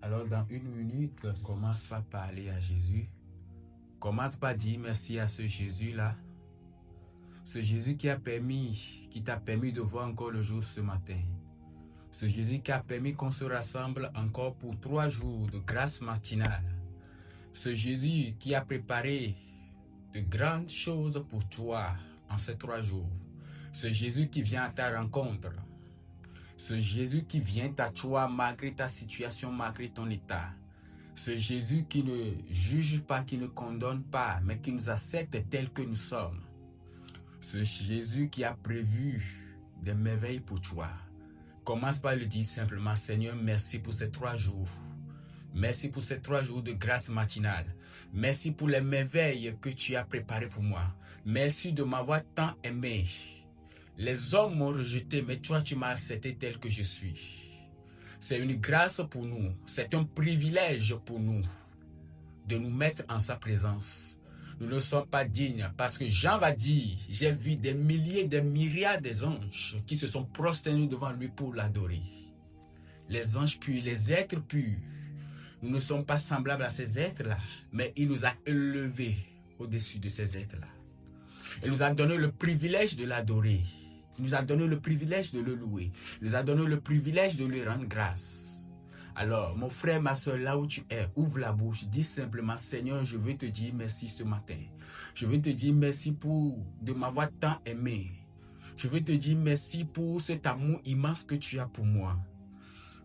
Alors dans une minute, commence par parler à Jésus. Commence par dire merci à ce Jésus-là. Ce Jésus qui t'a permis de voir encore le jour ce matin. Ce Jésus qui a permis qu'on se rassemble encore pour 3 jours de grâce matinale. Ce Jésus qui a préparé de grandes choses pour toi en ces 3 jours. Ce Jésus qui vient à ta rencontre. Ce Jésus qui vient à toi malgré ta situation, malgré ton état. Ce Jésus qui ne juge pas, qui ne condamne pas, mais qui nous accepte tels que nous sommes. Ce Jésus qui a prévu des merveilles pour toi. Commence par le dire simplement, Seigneur, merci pour ces 3 jours. Merci pour ces 3 jours de grâce matinale. Merci pour les merveilles que tu as préparées pour moi. Merci de m'avoir tant aimé. Les hommes m'ont rejeté, mais toi, tu m'as accepté tel que je suis. C'est une grâce pour nous. C'est un privilège pour nous de nous mettre en sa présence. Nous ne sommes pas dignes parce que Jean va dire, j'ai vu des milliers, des myriades d'anges qui se sont prosternés devant lui pour l'adorer. Les anges purs, les êtres purs. Nous ne sommes pas semblables à ces êtres-là, mais il nous a élevés au-dessus de ces êtres-là. Il nous a donné le privilège de l'adorer. Il nous a donné le privilège de le louer. Il nous a donné le privilège de lui rendre grâce. Alors, mon frère, ma soeur, là où tu es, ouvre la bouche, dis simplement, Seigneur, je veux te dire merci ce matin. Je veux te dire merci de m'avoir tant aimé. Je veux te dire merci pour cet amour immense que tu as pour moi.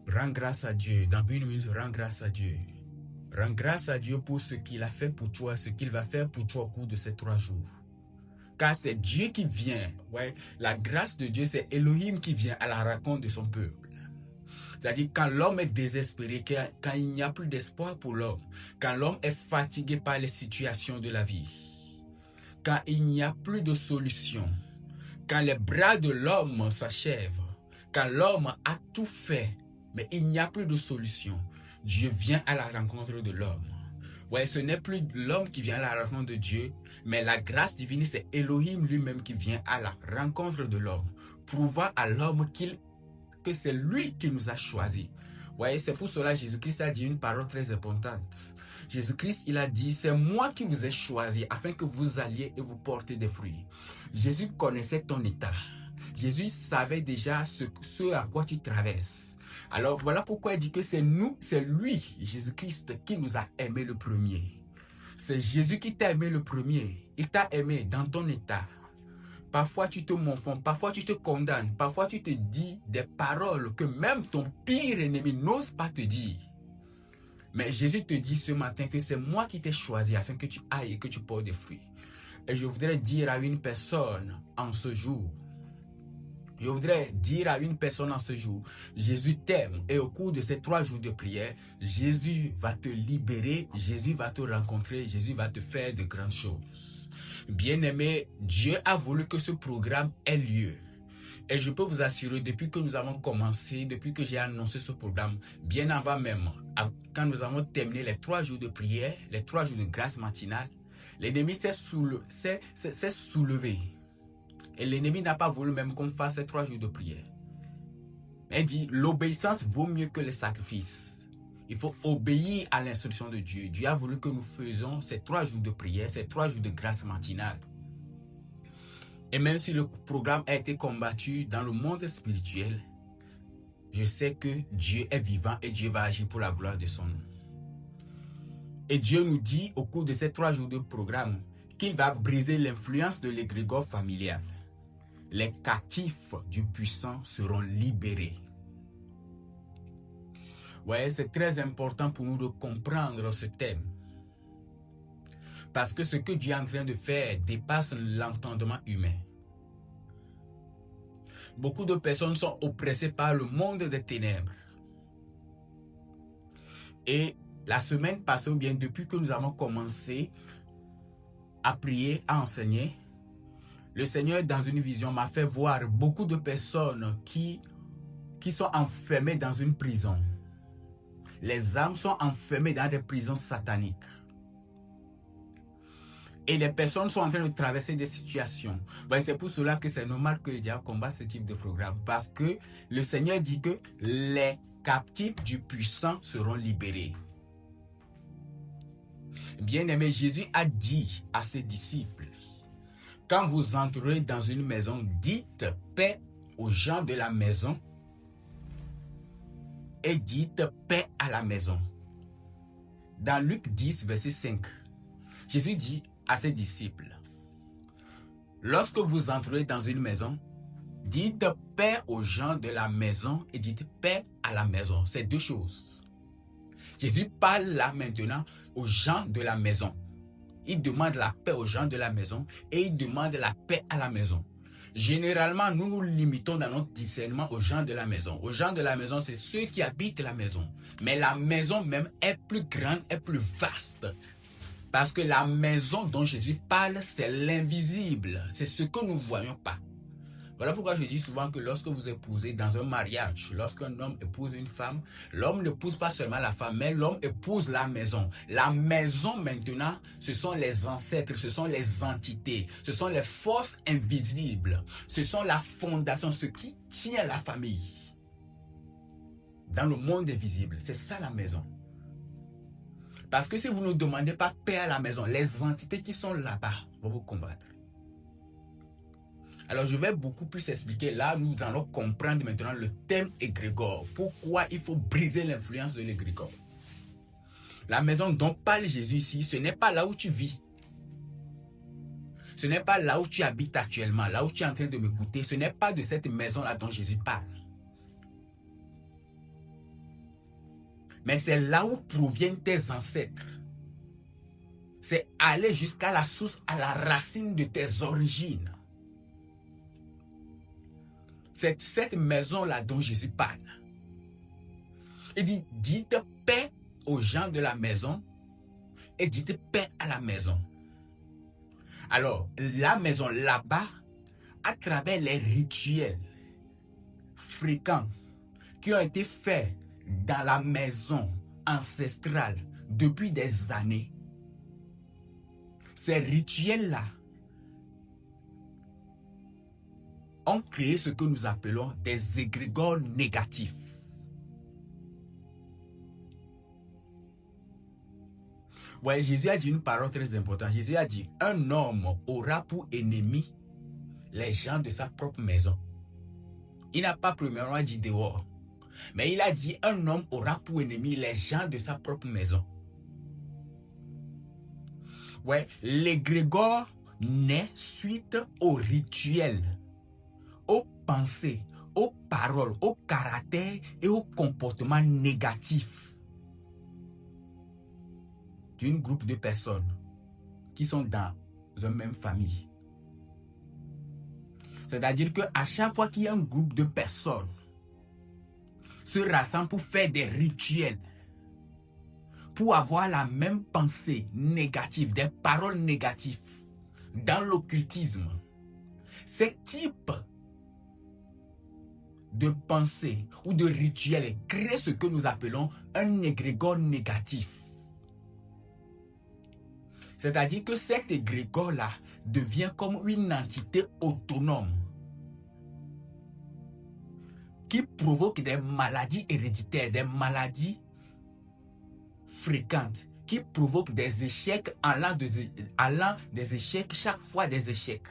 Rends grâce à Dieu. Dans une minute, rends grâce à Dieu. Rends grâce à Dieu pour ce qu'il a fait pour toi, ce qu'il va faire pour toi au cours de ces 3 jours. Car c'est Dieu qui vient. Ouais, la grâce de Dieu, c'est Elohim qui vient à la rencontre de son peuple. C'est-à-dire quand l'homme est désespéré, quand il n'y a plus d'espoir pour l'homme, quand l'homme est fatigué par les situations de la vie, quand il n'y a plus de solution, quand les bras de l'homme s'achèvent, quand l'homme a tout fait, mais il n'y a plus de solution, Dieu vient à la rencontre de l'homme. Ouais, ce n'est plus l'homme qui vient à la rencontre de Dieu, mais la grâce divine, c'est Elohim lui-même qui vient à la rencontre de l'homme, prouvant à l'homme que c'est lui qui nous a choisis. Vous voyez, c'est pour cela que Jésus-Christ a dit une parole très importante. Jésus-Christ, il a dit, c'est moi qui vous ai choisi afin que vous alliez et vous portez des fruits. Jésus connaissait ton état. Jésus savait déjà ce à quoi tu traverses. Alors voilà pourquoi il dit que c'est lui, Jésus-Christ, qui nous a aimés le premier. C'est Jésus qui t'a aimé le premier. Il t'a aimé dans ton état. Parfois tu te morfonds, parfois tu te condamnes, parfois tu te dis des paroles que même ton pire ennemi n'ose pas te dire. Mais Jésus te dit ce matin que c'est moi qui t'ai choisi afin que tu ailles et que tu portes des fruits. Et je voudrais dire à une personne en ce jour, Jésus t'aime et au cours de ces 3 jours de prière, Jésus va te libérer, Jésus va te rencontrer, Jésus va te faire de grandes choses. Bien-aimé, Dieu a voulu que ce programme ait lieu. Et je peux vous assurer, depuis que nous avons commencé, depuis que j'ai annoncé ce programme, bien avant même, quand nous avons terminé les 3 jours de prière, les 3 jours de grâce matinale, l'ennemi s'est soulevé. Et l'ennemi n'a pas voulu même qu'on fasse ces 3 jours de prière. Il dit, l'obéissance vaut mieux que les sacrifices. Il faut obéir à l'instruction de Dieu. Dieu a voulu que nous faisions ces 3 jours de prière, ces 3 jours de grâce matinale. Et même si le programme a été combattu dans le monde spirituel, je sais que Dieu est vivant et Dieu va agir pour la gloire de son nom. Et Dieu nous dit au cours de ces 3 jours de programme qu'il va briser l'influence de l'égrégore familial. Les captifs du puissant seront libérés. Ouais, c'est très important pour nous de comprendre ce thème. Parce que ce que Dieu est en train de faire dépasse l'entendement humain. Beaucoup de personnes sont oppressées par le monde des ténèbres. Et la semaine passée, ou bien depuis que nous avons commencé à prier, à enseigner, le Seigneur, dans une vision, m'a fait voir beaucoup de personnes qui sont enfermées dans une prison. Les âmes sont enfermées dans des prisons sataniques. Et les personnes sont en train de traverser des situations. C'est pour cela que c'est normal que le diable combatte ce type de programme. Parce que le Seigneur dit que les captifs du puissant seront libérés. Bien-aimé, Jésus a dit à ses disciples, quand vous entrerez dans une maison, dites paix aux gens de la maison et dites paix à la maison. Dans Luc 10, verset 5, Jésus dit à ses disciples, lorsque vous entrez dans une maison, dites paix aux gens de la maison et dites paix à la maison. C'est deux choses. Jésus parle là maintenant aux gens de la maison. Il demande la paix aux gens de la maison et il demande la paix à la maison. Généralement, nous nous limitons dans notre discernement aux gens de la maison. Aux gens de la maison, c'est ceux qui habitent la maison. Mais la maison même est plus grande, est plus vaste. Parce que la maison dont Jésus parle, c'est l'invisible. C'est ce que nous ne voyons pas. Voilà pourquoi je dis souvent que lorsque vous épousez dans un mariage, lorsqu'un homme épouse une femme, l'homme n'épouse pas seulement la femme, mais l'homme épouse la maison. La maison maintenant, ce sont les ancêtres, ce sont les entités, ce sont les forces invisibles, ce sont la fondation, ce qui tient la famille. Dans le monde invisible, c'est ça la maison. Parce que si vous ne demandez pas paix à la maison, les entités qui sont là-bas vont vous combattre. Alors, je vais beaucoup plus expliquer. Là, nous allons comprendre maintenant le thème égrégore. Pourquoi il faut briser l'influence de l'égrégore. La maison dont parle Jésus ici, ce n'est pas là où tu vis. Ce n'est pas là où tu habites actuellement, là où tu es en train de m'écouter. Ce n'est pas de cette maison-là dont Jésus parle. Mais c'est là où proviennent tes ancêtres. C'est aller jusqu'à la source, à la racine de tes origines. C'est cette maison-là dont Jésus parle. Il dit, dites paix aux gens de la maison et dites paix à la maison. Alors, la maison là-bas, à travers les rituels fréquents qui ont été faits dans la maison ancestrale depuis des années, ces rituels-là ont créé ce que nous appelons des égrégores négatifs. Ouais, Jésus a dit une parole très importante. Jésus a dit, un homme aura pour ennemi les gens de sa propre maison. Il n'a pas premièrement dit dehors, mais il a dit, un homme aura pour ennemi les gens de sa propre maison. Ouais, l'égrégore naît suite au rituel, aux pensées, aux paroles, au caractère et au comportement négatif d'un groupe de personnes qui sont dans une même famille. C'est-à-dire qu'à chaque fois qu'il y a un groupe de personnes se rassemblent pour faire des rituels, pour avoir la même pensée négative, des paroles négatives dans l'occultisme, ces types de pensée ou de rituel crée ce que nous appelons un égrégore négatif. C'est-à-dire que cet égrégore-là devient comme une entité autonome qui provoque des maladies héréditaires, des maladies fréquentes, qui provoquent des échecs allant des échecs, chaque fois des échecs.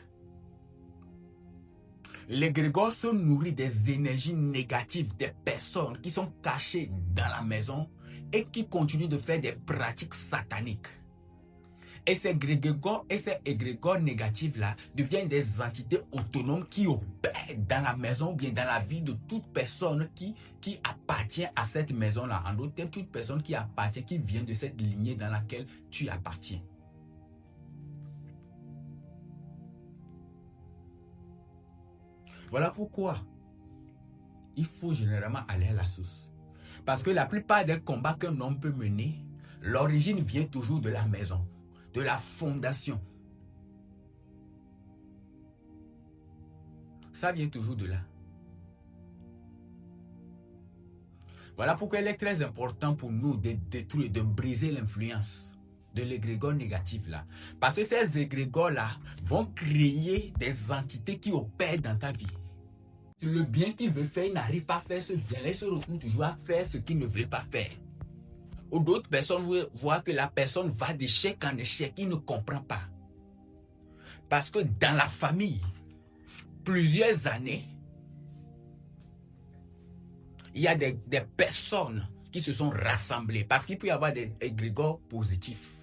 L'égrégore se nourrit des énergies négatives des personnes qui sont cachées dans la maison et qui continuent de faire des pratiques sataniques. Et ces égrégores négatifs-là deviennent des entités autonomes qui opèrent dans la maison ou bien dans la vie de toute personne qui appartient à cette maison-là. En d'autres termes, toute personne qui appartient, qui vient de cette lignée dans laquelle tu appartiens. Voilà pourquoi il faut généralement aller à la source. Parce que la plupart des combats qu'un homme peut mener, l'origine vient toujours de la maison, de la fondation. Ça vient toujours de là. Voilà pourquoi il est très important pour nous de détruire, de briser l'influence de l'égrégore négatif là. Parce que ces égrégores là vont créer des entités qui opèrent dans ta vie. le bien qu'il veut faire, il n'arrive pas à faire ce bien-là. Il se retrouve toujours à faire ce qu'il ne veut pas faire. Ou d'autres personnes voient que la personne va d'échec en échec. Il ne comprend pas. Parce que dans la famille, plusieurs années, il y a des personnes qui se sont rassemblées. Parce qu'il peut y avoir des égrégores positifs.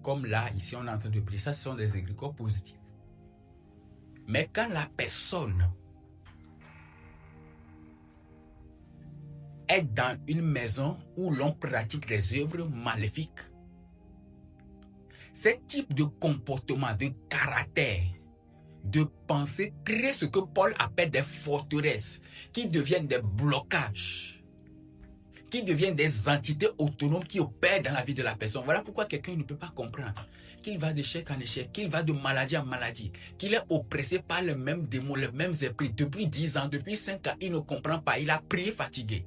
Comme là, ici, on est en train de prier. Ça, ce sont des égrégores positifs. Mais quand la personne est dans une maison où l'on pratique des œuvres maléfiques, ce type de comportement, de caractère, de pensée crée ce que Paul appelle des forteresses qui deviennent des blocages, qui deviennent des entités autonomes qui opèrent dans la vie de la personne. Voilà pourquoi quelqu'un ne peut pas comprendre qu'il va d'échec en échec, qu'il va de maladie en maladie, qu'il est oppressé par les mêmes démons, les mêmes esprits. Depuis 10 ans, depuis 5 ans, il ne comprend pas. Il a prié fatigué.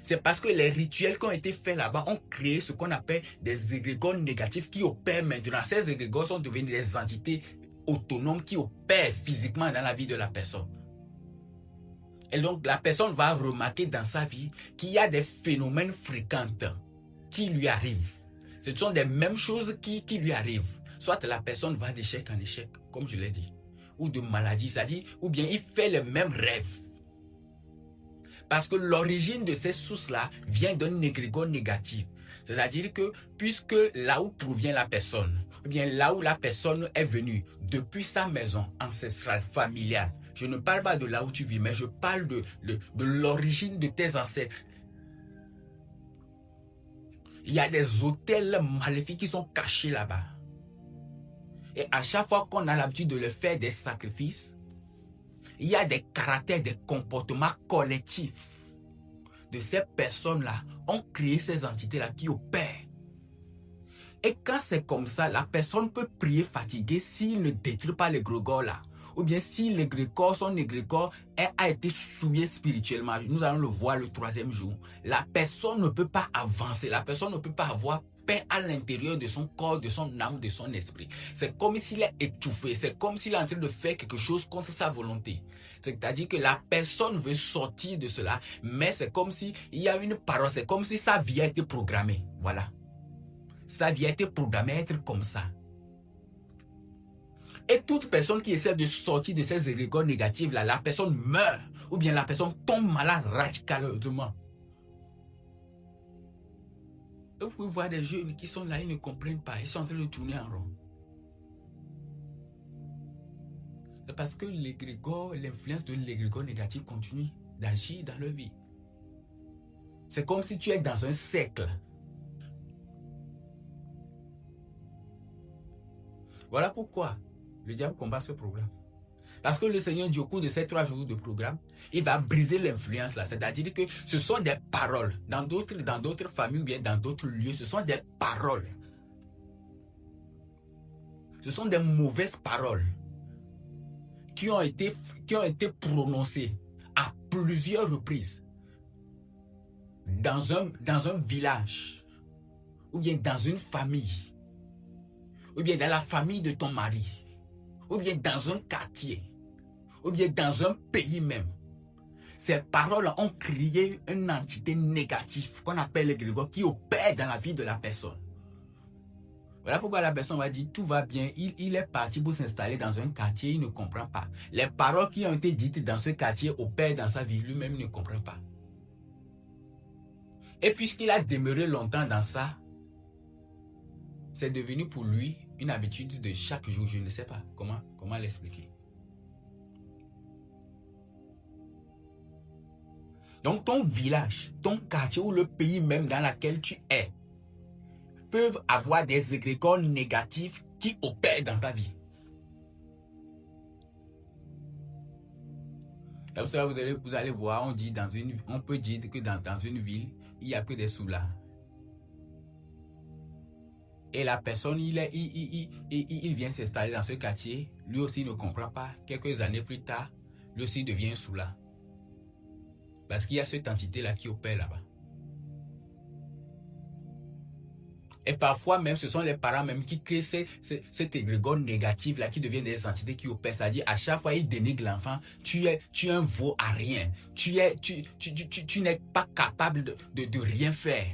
C'est parce que les rituels qui ont été faits là-bas ont créé ce qu'on appelle des égrégores négatifs qui opèrent maintenant. Ces égrégores sont devenus des entités autonomes qui opèrent physiquement dans la vie de la personne. Et donc, la personne va remarquer dans sa vie qu'il y a des phénomènes fréquents qui lui arrivent. Ce sont les mêmes choses qui lui arrivent. Soit la personne va d'échec en échec, comme je l'ai dit, ou de maladie, c'est-à-dire, ou bien il fait les mêmes rêves. Parce que l'origine de ces sources-là vient d'un égrégore négatif. C'est-à-dire que, puisque là où provient la personne, ou bien là où la personne est venue, depuis sa maison ancestrale, familiale, je ne parle pas de là où tu vis, mais je parle de l'origine de tes ancêtres. Il y a des autels maléfiques qui sont cachés là-bas. Et à chaque fois qu'on a l'habitude de leur faire des sacrifices, il y a des caractères, des comportements collectifs de ces personnes-là ont créé ces entités-là qui opèrent. Et quand c'est comme ça, la personne peut prier fatiguée s'il ne détruit pas l'égrégore là. Ou bien si l'égrégore, son égrégore a été souillé spirituellement. Nous allons le voir le 3e jour. La personne ne peut pas avancer. La personne ne peut pas avoir paix à l'intérieur de son corps, de son âme, de son esprit. C'est comme s'il est étouffé. C'est comme s'il est en train de faire quelque chose contre sa volonté. C'est-à-dire que la personne veut sortir de cela, mais c'est comme s'il y a une parole. C'est comme si sa vie a été programmée. Voilà. Sa vie a été programmée à être comme ça. Et toute personne qui essaie de sortir de ces égrégores négatifs, là, la personne meurt. Ou bien la personne tombe malade radicalement. Et vous pouvez voir des jeunes qui sont là, ils ne comprennent pas. Ils sont en train de tourner en rond. C'est parce que l'égrégore, l'influence de l'égrégore négatif continue d'agir dans leur vie. C'est comme si tu es dans un cercle. Voilà pourquoi le diable combat ce programme. Parce que le Seigneur dit au cours de ces 3 jours de programme, il va briser l'influence là. C'est-à-dire que ce sont des paroles. Dans d'autres familles ou bien dans d'autres lieux, ce sont des paroles. Ce sont des mauvaises paroles qui ont été prononcées à plusieurs reprises dans un village ou bien dans une famille ou bien dans la famille de ton mari ou bien dans un quartier ou bien dans un pays même. Ces paroles ont créé une entité négative qu'on appelle l'égrégore qui opère dans la vie de la personne. Voilà pourquoi la personne va dire tout va bien, il est parti pour s'installer dans un quartier, il ne comprend pas. Les paroles qui ont été dites dans ce quartier opèrent dans sa vie, lui-même ne comprend pas. Et puisqu'il a demeuré longtemps dans ça, c'est devenu pour lui une habitude de chaque jour. Je ne sais pas comment l'expliquer. Donc ton village, ton quartier ou le pays même dans lequel tu es peuvent avoir des égrégores négatifs qui opèrent dans ta vie. Là, vous allez voir, on peut dire que dans une ville, il n'y a que des soulards. Et la personne, il vient s'installer dans ce quartier, lui aussi ne comprend pas. Quelques années plus tard, lui aussi devient un soulard. Parce qu'il y a cette entité-là qui opère là-bas. Et parfois même, ce sont les parents même qui créent cet égrégore négatif là, qui deviennent des entités qui opèrent. C'est-à-dire, à chaque fois, ils dénigrent l'enfant. Tu es un veau à rien. Tu n'es pas capable de rien faire.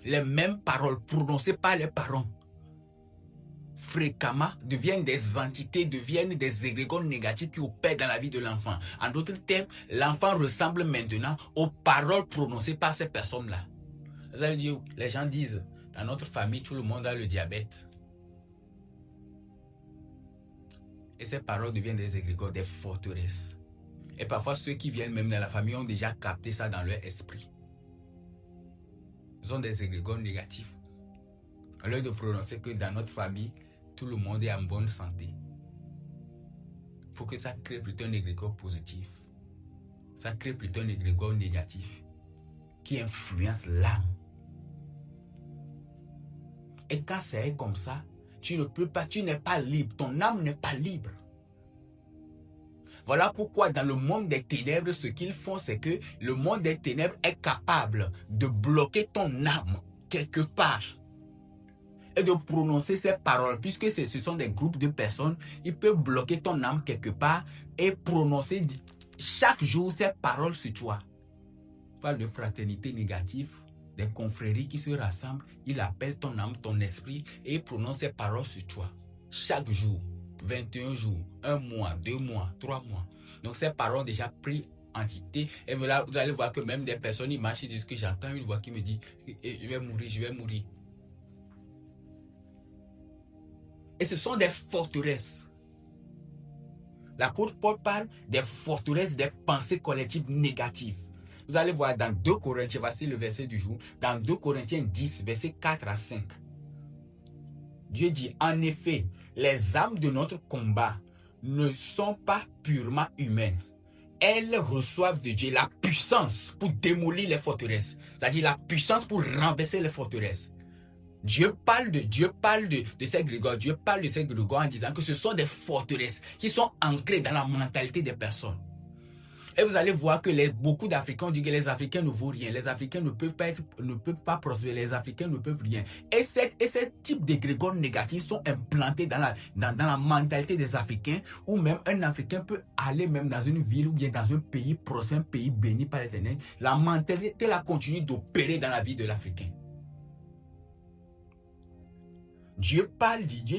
Les mêmes paroles prononcées par les parents fréquemment deviennent des entités, deviennent des égrégores négatifs qui opèrent dans la vie de l'enfant. En d'autres termes, l'enfant ressemble maintenant aux paroles prononcées par ces personnes-là. Vous allez dire, les gens disent, dans notre famille, tout le monde a le diabète. Et ces paroles deviennent des égrégores, des forteresses. Et parfois, ceux qui viennent même dans la famille ont déjà capté ça dans leur esprit. Ils ont des égrégores négatifs. Au lieu de prononcer que dans notre famille, tout le monde est en bonne santé. Il faut que ça crée plutôt un égrégore positif. Ça crée plutôt un égrégore négatif qui influence l'âme. Et quand c'est comme ça, tu ne peux pas, tu n'es pas libre. Ton âme n'est pas libre. Voilà pourquoi dans le monde des ténèbres, ce qu'ils font, c'est que le monde des ténèbres est capable de bloquer ton âme quelque part et de prononcer ces paroles. Puisque ce sont des groupes de personnes, ils peuvent bloquer ton âme quelque part et prononcer chaque jour ces paroles sur toi. On parle de fraternité négative, des confréries qui se rassemblent, il appelle ton âme, ton esprit et il prononce ces paroles sur toi. Chaque jour, 21 jours, 1 mois, 2 mois, 3 mois. Donc ces paroles ont déjà pris entité. Et voilà, vous allez voir que même des personnes, ils marchent, ils disent que j'entends une voix qui me dit je vais mourir, je vais mourir. Et ce sont des forteresses. L'apôtre Paul parle des forteresses, des pensées collectives négatives. Vous allez voir dans 2 Corinthiens, voici le verset du jour, dans 2 Corinthiens 10, versets 4 à 5. Dieu dit, en effet, les âmes de notre combat ne sont pas purement humaines. Elles reçoivent de Dieu la puissance pour démolir les forteresses. C'est-à-dire la puissance pour renverser les forteresses. Dieu parle de ces grégores. Dieu parle de ces grégores en disant que ce sont des forteresses qui sont ancrées dans la mentalité des personnes. Et vous allez voir que beaucoup d'Africains disent que les Africains ne vaut rien. Les Africains ne peuvent pas prospérer. Les Africains ne peuvent rien. Et ces types d'égrégores négatifs sont implantés dans la mentalité des Africains, où même un Africain peut aller même dans une ville ou bien dans un pays prospère, un pays béni par l'Éternel. La mentalité la continue d'opérer dans la vie de l'Africain. Dieu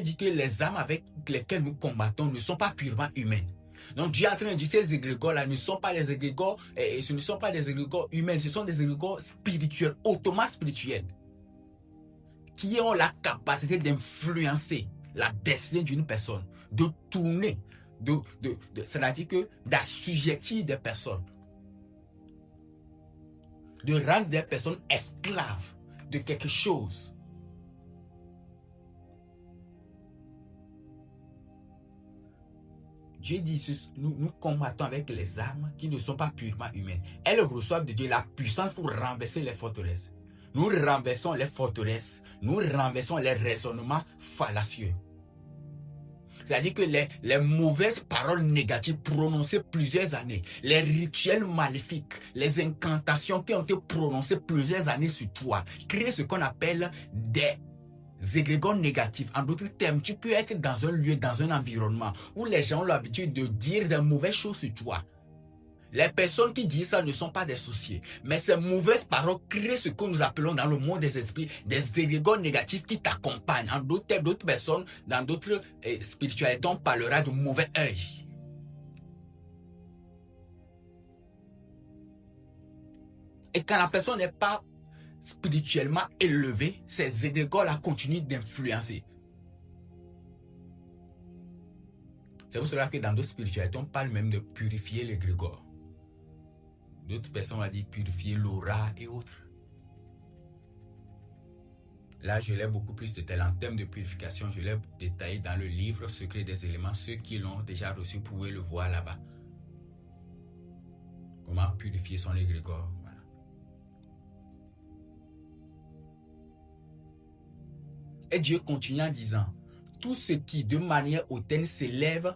dit que les âmes avec lesquelles nous combattons ne sont pas purement humaines. Donc Dieu est en train de dire que ces égrégores-là ne sont pas des égrégores, ce ne sont pas des égrégores humains, ce sont des égrégores spirituels, hautement spirituels, qui ont la capacité d'influencer la destinée d'une personne, de tourner, c'est-à-dire que d'assujettir des personnes, de rendre des personnes esclaves de quelque chose. Dieu dit, nous combattons avec les armes qui ne sont pas purement humaines. Elles reçoivent de Dieu la puissance pour renverser les forteresses. Nous renversons les forteresses. Nous renversons les raisonnements fallacieux. C'est-à-dire que les mauvaises paroles négatives prononcées plusieurs années, les rituels maléfiques, les incantations qui ont été prononcées plusieurs années sur toi, créent ce qu'on appelle des égrégores négatifs. En d'autres termes, tu peux être dans un lieu, dans un environnement où les gens ont l'habitude de dire de mauvaises choses sur toi. Les personnes qui disent ça ne sont pas des sorciers, mais ces mauvaises paroles créent ce que nous appelons dans le monde des esprits des égrégores négatifs qui t'accompagnent. En d'autres termes, d'autres personnes, dans d'autres spiritualités, on parlera de mauvais œil. Et quand la personne n'est pas spirituellement élevée, ces égrégores-là continuent d'influencer. C'est pour cela que dans d'autres spiritualités, on parle même de purifier l'égrégore. D'autres personnes vont dire purifier l'aura et autres. Là, je l'ai beaucoup plus détaillé en termes de purification. Je l'ai détaillé dans le livre Secret des éléments. Ceux qui l'ont déjà reçu, pouvaient le voir là-bas. Comment purifier son égrégore. Voilà. Et Dieu continue en disant, tout ce qui de manière hautaine s'élève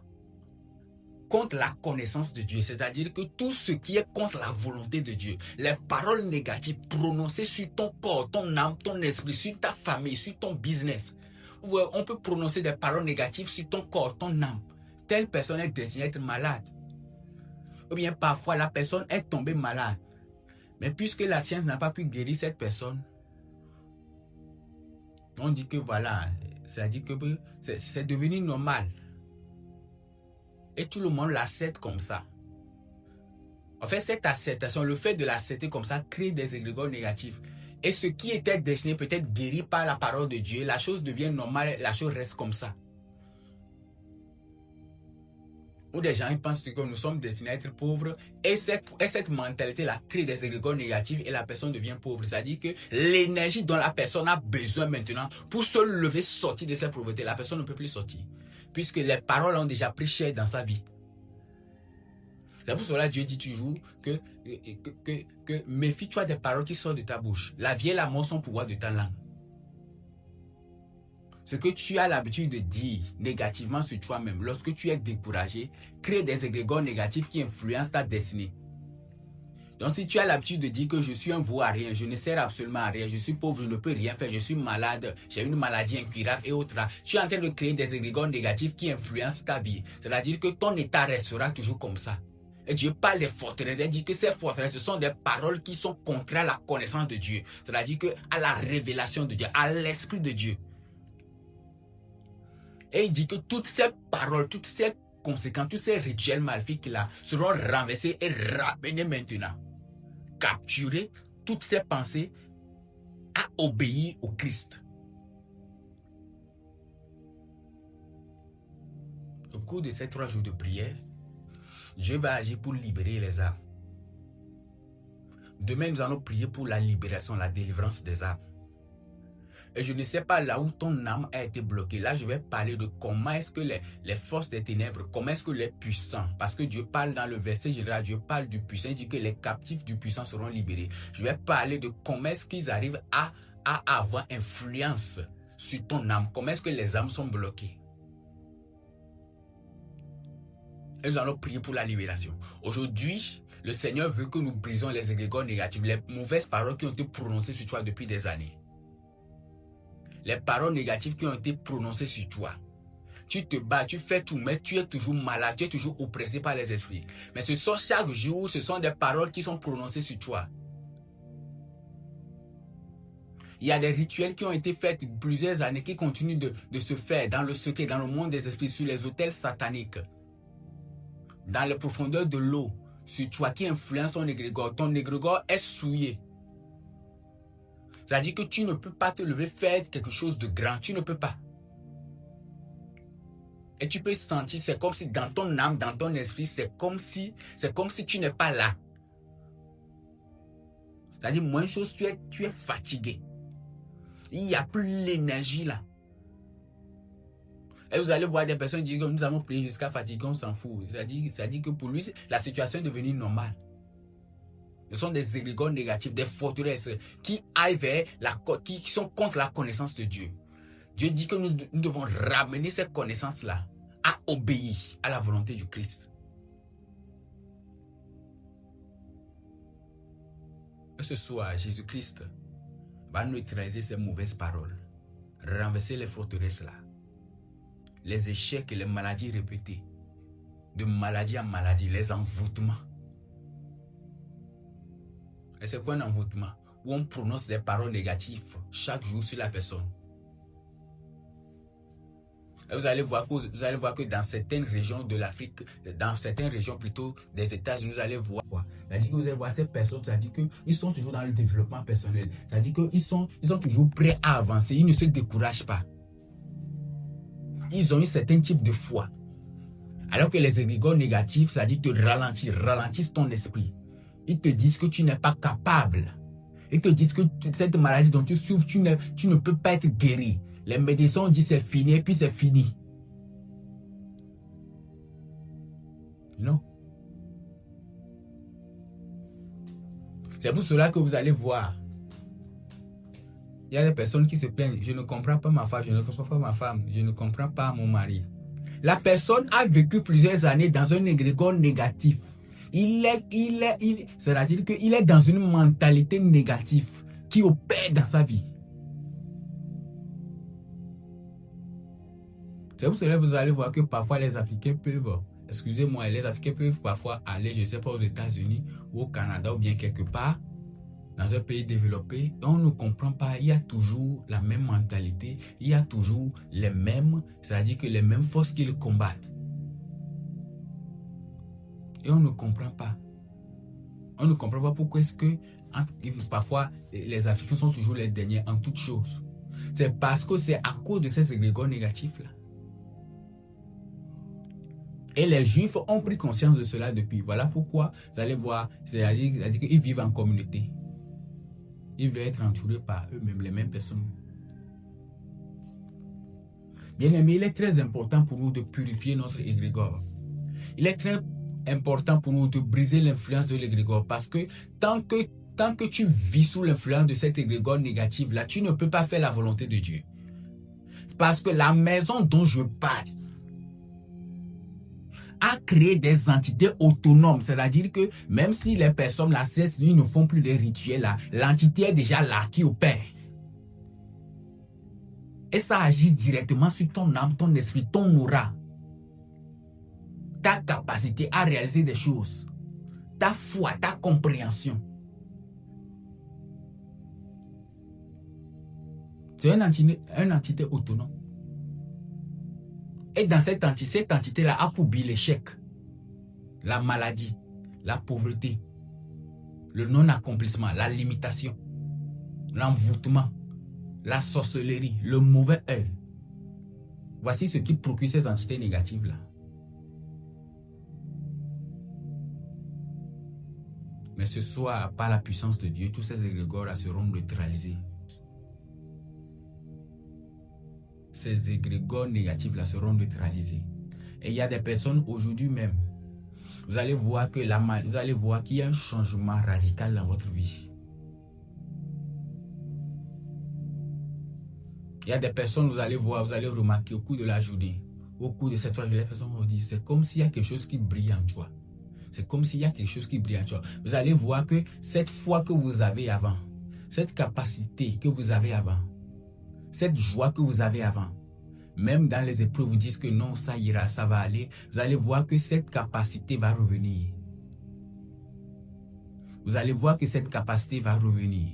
contre la connaissance de Dieu, c'est-à-dire que tout ce qui est contre la volonté de Dieu, les paroles négatives prononcées sur ton corps, ton âme, ton esprit, sur ta famille, sur ton business. On peut prononcer des paroles négatives sur ton corps, ton âme. Telle personne est destinée à être malade. Ou bien parfois la personne est tombée malade. Mais puisque la science n'a pas pu guérir cette personne, on dit que voilà, c'est-à-dire que c'est devenu normal. Et tout le monde l'accepte comme ça. En fait, cette acceptation, le fait de l'accepter comme ça, crée des égrégores négatifs. Et ce qui était destiné peut-être guéri par la parole de Dieu, la chose devient normale, la chose reste comme ça. Ou des gens ils pensent que nous sommes destinés à être pauvres et cette mentalité-là crée des égrégores négatifs et la personne devient pauvre. C'est-à-dire que l'énergie dont la personne a besoin maintenant pour se lever, sortir de cette pauvreté, la personne ne peut plus sortir. Puisque les paroles ont déjà pris cher dans sa vie. C'est pour cela que Dieu dit toujours que méfie-toi des paroles qui sortent de ta bouche. La vie et la mort sont pouvoir de ta langue. Ce que tu as l'habitude de dire négativement sur toi-même, lorsque tu es découragé, crée des égrégores négatifs qui influencent ta destinée. Donc si tu as l'habitude de dire que je suis un veau à rien, je ne sers absolument à rien, je suis pauvre, je ne peux rien faire, je suis malade, j'ai une maladie incurable et autres, tu es en train de créer des égrégores négatifs qui influencent ta vie. C'est-à-dire que ton état restera toujours comme ça. Et Dieu parle des forteresses. Il dit que ces forteresses, ce sont des paroles qui sont contraires à la connaissance de Dieu. C'est-à-dire à la révélation de Dieu, à l'esprit de Dieu. Et il dit que toutes ces paroles, toutes ces conséquences, tous ces rituels maléfiques là seront renversés et ramenés maintenant. Capturer toutes ces pensées à obéir au Christ. Au cours de ces 3 jours de prière, Dieu va agir pour libérer les âmes. Demain, nous allons prier pour la libération, la délivrance des âmes. Et je ne sais pas là où ton âme a été bloquée. Là, je vais parler de comment est-ce que les forces des ténèbres, comment est-ce que les puissants, parce que Dieu parle dans le verset général, Dieu parle du puissant, il dit que les captifs du puissant seront libérés. Je vais parler de comment est-ce qu'ils arrivent à avoir influence sur ton âme. Comment est-ce que les âmes sont bloquées. Et nous allons prier pour la libération. Aujourd'hui, le Seigneur veut que nous brisions les égrégores négatifs, les mauvaises paroles qui ont été prononcées sur toi depuis des années. Les paroles négatives qui ont été prononcées sur toi. Tu te bats, tu fais tout, mais tu es toujours malade, tu es toujours oppressé par les esprits. Mais ce sont chaque jour, ce sont des paroles qui sont prononcées sur toi. Il y a des rituels qui ont été faits plusieurs années, qui continuent de se faire dans le secret, dans le monde des esprits, sur les autels sataniques. Dans les profondeurs de l'eau, sur toi, qui influence ton égrégore. Ton égrégore est souillé. C'est-à-dire que tu ne peux pas te lever, faire quelque chose de grand. Tu ne peux pas. Et tu peux sentir, c'est comme si dans ton âme, dans ton esprit, c'est comme si tu n'es pas là. C'est-à-dire, moins chose, tu es fatigué. Il n'y a plus l'énergie là. Et vous allez voir des personnes qui disent que nous avons prié jusqu'à fatiguer, on s'en fout. C'est-à-dire que pour lui, la situation est devenue normale. Ce sont des égrégores négatifs, des forteresses qui aillent vers qui sont contre la connaissance de Dieu. Dieu dit que nous devons ramener cette connaissance-là à obéir à la volonté du Christ. Et ce soir, Jésus-Christ va neutraliser ces mauvaises paroles, renverser les forteresses-là, les échecs et les maladies répétées, de maladie en maladie, les envoûtements. Et c'est quoi un envoûtement? Où on prononce des paroles négatives chaque jour sur la personne. Et vous allez voir que dans certaines régions de l'Afrique, dans certaines régions plutôt des États-Unis, vous allez voir quoi? C'est-à-dire que vous allez voir ces personnes, c'est-à-dire qu'ils sont toujours dans le développement personnel. C'est-à-dire qu'ils sont toujours prêts à avancer, ils ne se découragent pas. Ils ont un certain type de foi. Alors que les égrégores négatifs, c'est-à-dire te ralentissent ton esprit. Ils te disent que tu n'es pas capable. Ils te disent que cette maladie dont tu souffres, tu ne peux pas être guéri. Les médecins disent c'est fini et puis c'est fini. Non. C'est pour cela que vous allez voir. Il y a des personnes qui se plaignent. Je ne comprends pas ma femme, je ne comprends pas ma femme, je ne comprends pas mon mari. La personne a vécu plusieurs années dans un égrégore négatif. C'est-à-dire qu'il est dans une mentalité négative qui opère dans sa vie. C'est pour cela que vous allez voir que parfois les Africains peuvent, excusez-moi, les Africains peuvent parfois aller, je ne sais pas, aux États-Unis ou au Canada ou bien quelque part, dans un pays développé, on ne comprend pas, il y a toujours la même mentalité, il y a toujours les mêmes, c'est-à-dire que les mêmes forces qui le combattent. Et on ne comprend pas. On ne comprend pas pourquoi est-ce que parfois les Africains sont toujours les derniers en toutes choses. C'est parce que c'est à cause de ces égrégores négatifs-là. Et les Juifs ont pris conscience de cela depuis. Voilà pourquoi vous allez voir, c'est-à-dire qu'ils vivent en communauté. Ils veulent être entourés par eux-mêmes, les mêmes personnes. Bien aimé, il est très important pour nous de purifier notre égrégore. Il est très important pour nous de briser l'influence de l'égrégore parce que tant que tu vis sous l'influence de cet égrégore négatif-là, tu ne peux pas faire la volonté de Dieu. Parce que la maison dont je parle a créé des entités autonomes. C'est-à-dire que même si les personnes là, ils ne font plus les rituels là, l'entité est déjà là qui opère. Et ça agit directement sur ton âme, ton esprit, ton aura. Ta capacité à réaliser des choses. Ta foi, ta compréhension. C'est une entité autonome. Et dans cette entité-là a pour but l'échec, la maladie, la pauvreté, le non-accomplissement, la limitation, l'envoûtement, la sorcellerie, le mauvais œil. Voici ce qui procure ces entités négatives-là. Mais ce soir, par la puissance de Dieu, tous ces égrégores seront neutralisés. Ces égrégores négatifs-là seront neutralisés. Et il y a des personnes aujourd'hui même, vous allez voir qu'il y a un changement radical dans votre vie. Il y a des personnes, vous allez remarquer au cours de la journée, au cours de cette soirée, les personnes vont dire, c'est comme s'il y a quelque chose qui brille en toi. C'est comme s'il y a quelque chose qui brille en toi. Vous allez voir que cette foi que vous avez avant, cette capacité que vous avez avant, cette joie que vous avez avant, même dans les épreuves, vous dites que non, ça ira, ça va aller. Vous allez voir que cette capacité va revenir. Vous allez voir que cette capacité va revenir.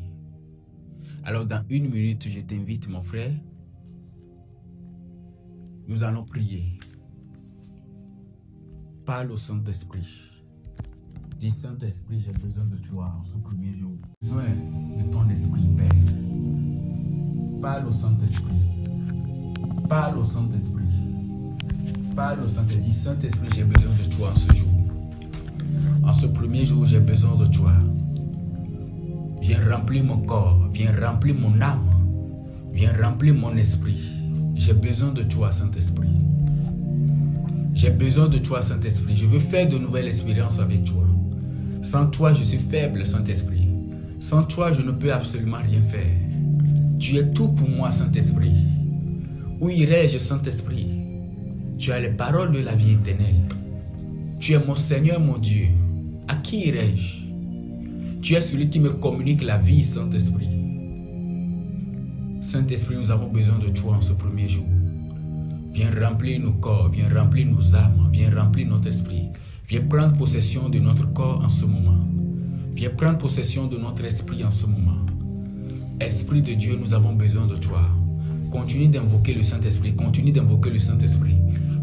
Alors dans 1 minute, je t'invite mon frère. Nous allons prier. Parle au Saint-Esprit. Dis Saint-Esprit, j'ai besoin de toi en ce premier jour. J'ai besoin de ton esprit, Père. Parle au Saint-Esprit. Parle au Saint-Esprit. Parle au Saint-Esprit. Saint-Esprit, j'ai besoin de toi en ce jour. En ce premier jour, j'ai besoin de toi. Viens remplir mon corps. Viens remplir mon âme. Viens remplir mon esprit. J'ai besoin de toi, Saint-Esprit. J'ai besoin de toi, Saint-Esprit. Je veux faire de nouvelles expériences avec toi. Sans toi, je suis faible, Saint-Esprit. Sans toi, je ne peux absolument rien faire. Tu es tout pour moi, Saint-Esprit. Où irai-je, Saint-Esprit? Tu as les paroles de la vie éternelle. Tu es mon Seigneur, mon Dieu. À qui irai-je? Tu es celui qui me communique la vie, Saint-Esprit. Saint-Esprit, nous avons besoin de toi en ce premier jour. Viens remplir nos corps, viens remplir nos âmes, viens remplir notre esprit. Viens prendre possession de notre corps en ce moment. Viens prendre possession de notre esprit en ce moment. Esprit de Dieu, nous avons besoin de toi. Continue d'invoquer le Saint-Esprit, continue d'invoquer le Saint-Esprit.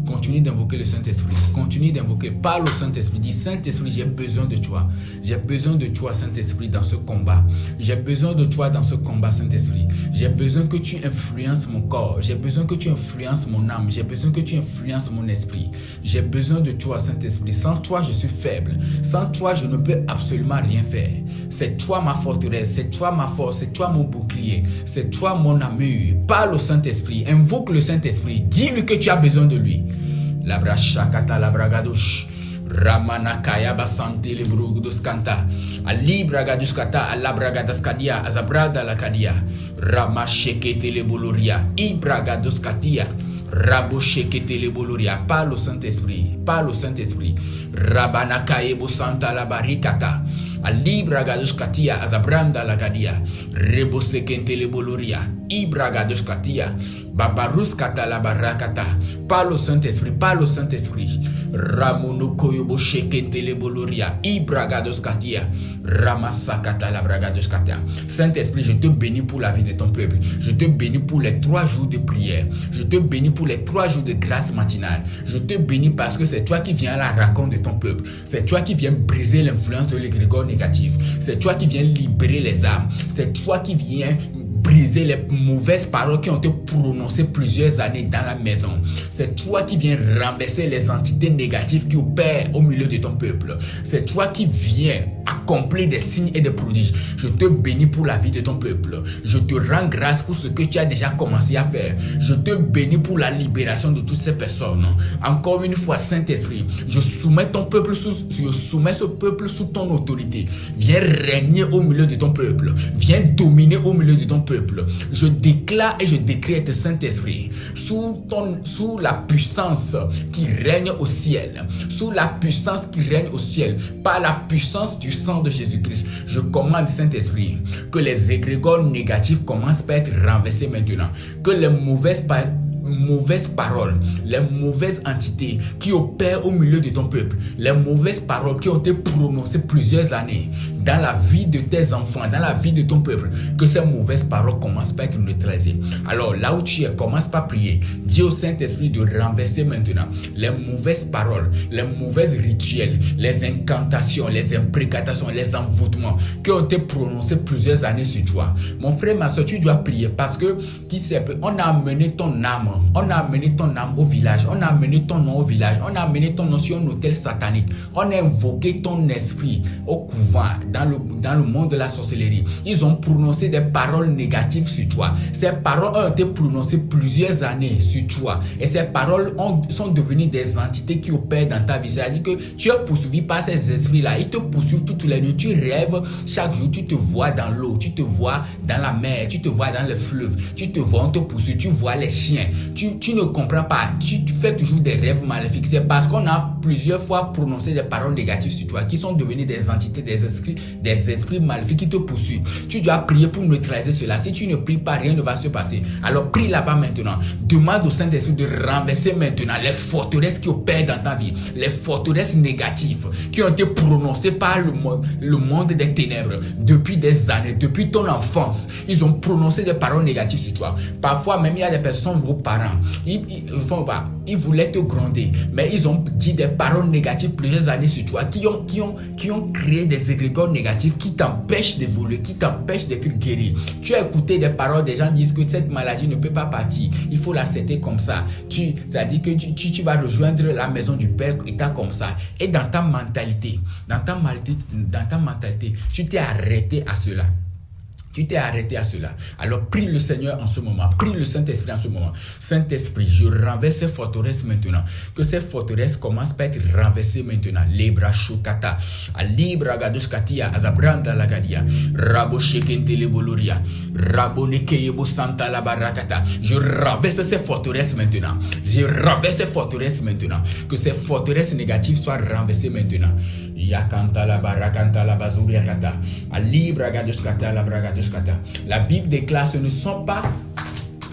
Continue d'invoquer le Saint-Esprit. Continue d'invoquer. Parle au Saint-Esprit. Dis Saint-Esprit, j'ai besoin de toi. J'ai besoin de toi, Saint-Esprit, dans ce combat. J'ai besoin de toi dans ce combat, Saint-Esprit. J'ai besoin que tu influences mon corps. J'ai besoin que tu influences mon âme. J'ai besoin que tu influences mon esprit. J'ai besoin de toi, Saint-Esprit. Sans toi, je suis faible. Sans toi, je ne peux absolument rien faire. C'est toi ma forteresse. C'est toi ma force. C'est toi mon bouclier. C'est toi mon armure. Parle au Saint-Esprit. Invoque le Saint-Esprit. Dis-lui que tu as besoin de lui. La brachakata la bragadosh ramana kaya basante le brugdos kanta ali bragadus kata ala bragadas kadia azabrada la kadia ramashekete le boloria i bragados katia Rabo sheketele boloria. Parle au Saint-Esprit. Parle au Saint-Esprit. Rabanakaebo santa la barikata. Alibra gados katia azabranda la gadia. Rebo sekentele boloria. Ibra gados katia. Babarus kata la barakata. Parle au Saint-Esprit. Parle au Saint-Esprit. Ramono koyobo shekentele boloria. Ibra gados katia. Ramasakata la bragados katia. Saint-Esprit, je te bénis pour la vie de ton peuple. Je te bénis pour les 3 jours de prière. Je te bénis pour les 3 jours de grâce matinale. Je te bénis parce que c'est toi qui viens à la rencontre de ton peuple. C'est toi qui viens briser l'influence de l'égrégore négatif. C'est toi qui viens libérer les âmes. C'est toi qui viens briser les mauvaises paroles qui ont été prononcées plusieurs années dans la maison. C'est toi qui viens renverser les entités négatives qui opèrent au milieu de ton peuple. C'est toi qui viens accomplir des signes et des prodiges. Je te bénis pour la vie de ton peuple. Je te rends grâce pour ce que tu as déjà commencé à faire. Je te bénis pour la libération de toutes ces personnes. Encore une fois, Saint-Esprit, je soumets ce peuple sous ton autorité. Viens régner au milieu de ton peuple. Viens dominer au milieu de ton peuple. Je déclare et je décrète, Saint-Esprit, sous la puissance qui règne au ciel, sous la puissance qui règne au ciel, par la puissance du sang de Jésus-Christ, je commande, Saint-Esprit, que les égrégores négatifs commencent par être renversés maintenant, que les mauvaises paroles, les mauvaises entités qui opèrent au milieu de ton peuple, les mauvaises paroles qui ont été prononcées plusieurs années dans la vie de tes enfants, dans la vie de ton peuple, que ces mauvaises paroles commencent par être neutralisées. Alors là où tu es, commence par prier. Dis au Saint-Esprit de renverser maintenant les mauvaises paroles, les mauvaises rituels, les incantations, les imprécations, les envoûtements qui ont été prononcés plusieurs années sur toi. Mon frère, ma soeur, tu dois prier parce que qui sait, on a amené ton âme. On a amené ton âme au village. On a amené ton nom au village. On a amené ton nom sur un hôtel satanique. On a invoqué ton esprit au couvent, dans le monde de la sorcellerie. Ils ont prononcé des paroles négatives sur toi. Ces paroles ont été prononcées plusieurs années sur toi. Et ces paroles sont devenues des entités qui opèrent dans ta vie. C'est-à-dire que tu es poursuivi par ces esprits-là. Ils te poursuivent toutes les nuits. Tu rêves chaque jour. Tu te vois dans l'eau. Tu te vois dans la mer. Tu te vois dans le fleuve. Tu te vois, on te poursuit. Tu vois les chiens. Tu ne comprends pas. Tu fais toujours des rêves maléfiques. C'est parce qu'on a plusieurs fois prononcé des paroles négatives sur toi qui sont devenues des entités, des esprits maléfiques qui te poursuivent. Tu dois prier pour neutraliser cela. Si tu ne pries pas, rien ne va se passer. Alors prie là-bas maintenant. Demande au Saint-Esprit de renverser maintenant les forteresses qui opèrent dans ta vie. Les forteresses négatives qui ont été prononcées par le monde des ténèbres depuis des années, depuis ton enfance. Ils ont prononcé des paroles négatives sur toi. Parfois même, il y a des personnes, vos parents, ils voulaient te gronder, mais ils ont dit des paroles négatives plusieurs années sur toi qui ont créé des égrégores négatifs qui t'empêchent d'évoluer, qui t'empêchent d'être guéri. Tu as écouté des paroles, des gens disent que cette maladie ne peut pas partir, il faut l'accepter comme ça. C'est-à-dire que tu vas rejoindre la maison du Père état comme ça. Et dans ta mentalité, tu t'es arrêté à cela. Tu t'es arrêté à cela. Alors prie le Seigneur en ce moment. Prie le Saint-Esprit en ce moment. Saint-Esprit, je renverse ces forteresses maintenant. Que ces forteresses commencent par être renversées maintenant. Libra shukata. Alibra gadoshkatia. Azabranda lagadia. Rabo shekentele boloria. Rabo nekeyebo santa la barakata. Je renverse ces forteresses maintenant. Je renverse ces forteresses maintenant. Que ces forteresses négatives soient renversées maintenant. Yakanta la barakanta la bazuriakata. Alibra gadoshkata la bragadoshkata. La Bible déclare ce ne sont pas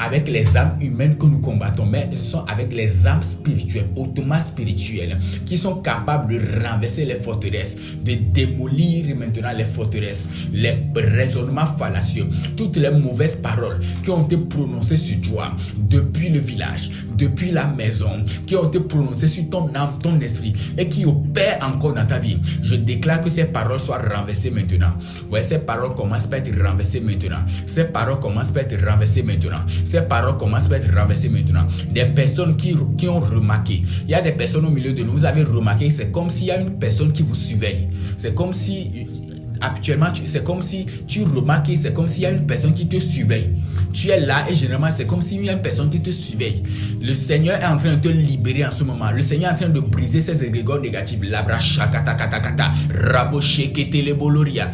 avec les âmes humaines que nous combattons, mais ce sont avec les âmes spirituelles, hautement spirituelles, qui sont capables de renverser les forteresses, de démolir maintenant les forteresses, les raisonnements fallacieux, toutes les mauvaises paroles qui ont été prononcées sur toi depuis le village, depuis la maison, qui ont été prononcées sur ton âme, ton esprit et qui opèrent encore dans ta vie. Je déclare que ces paroles soient renversées maintenant. Ouais, ces paroles commencent par être renversées maintenant. Ces paroles commencent par être renversées maintenant. Ces paroles commencent par être renversées maintenant. Des personnes qui ont remarqué. Il y a des personnes au milieu de nous, vous avez remarqué, c'est comme s'il y a une personne qui vous surveille. C'est comme si habituellement, c'est comme si tu remarques, c'est comme s'il y a une personne qui te surveille. Tu es là et généralement, c'est comme s'il y a une personne qui te surveille. Le Seigneur est en train de te libérer en ce moment. Le Seigneur est en train de briser ces égrégores négatifs. Labra shakata kata kata, rabo shekete le boloria.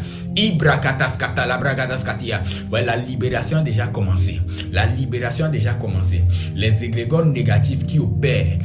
Voilà, la libération a déjà commencé. La libération a déjà commencé. Les égrégores négatifs qui opèrent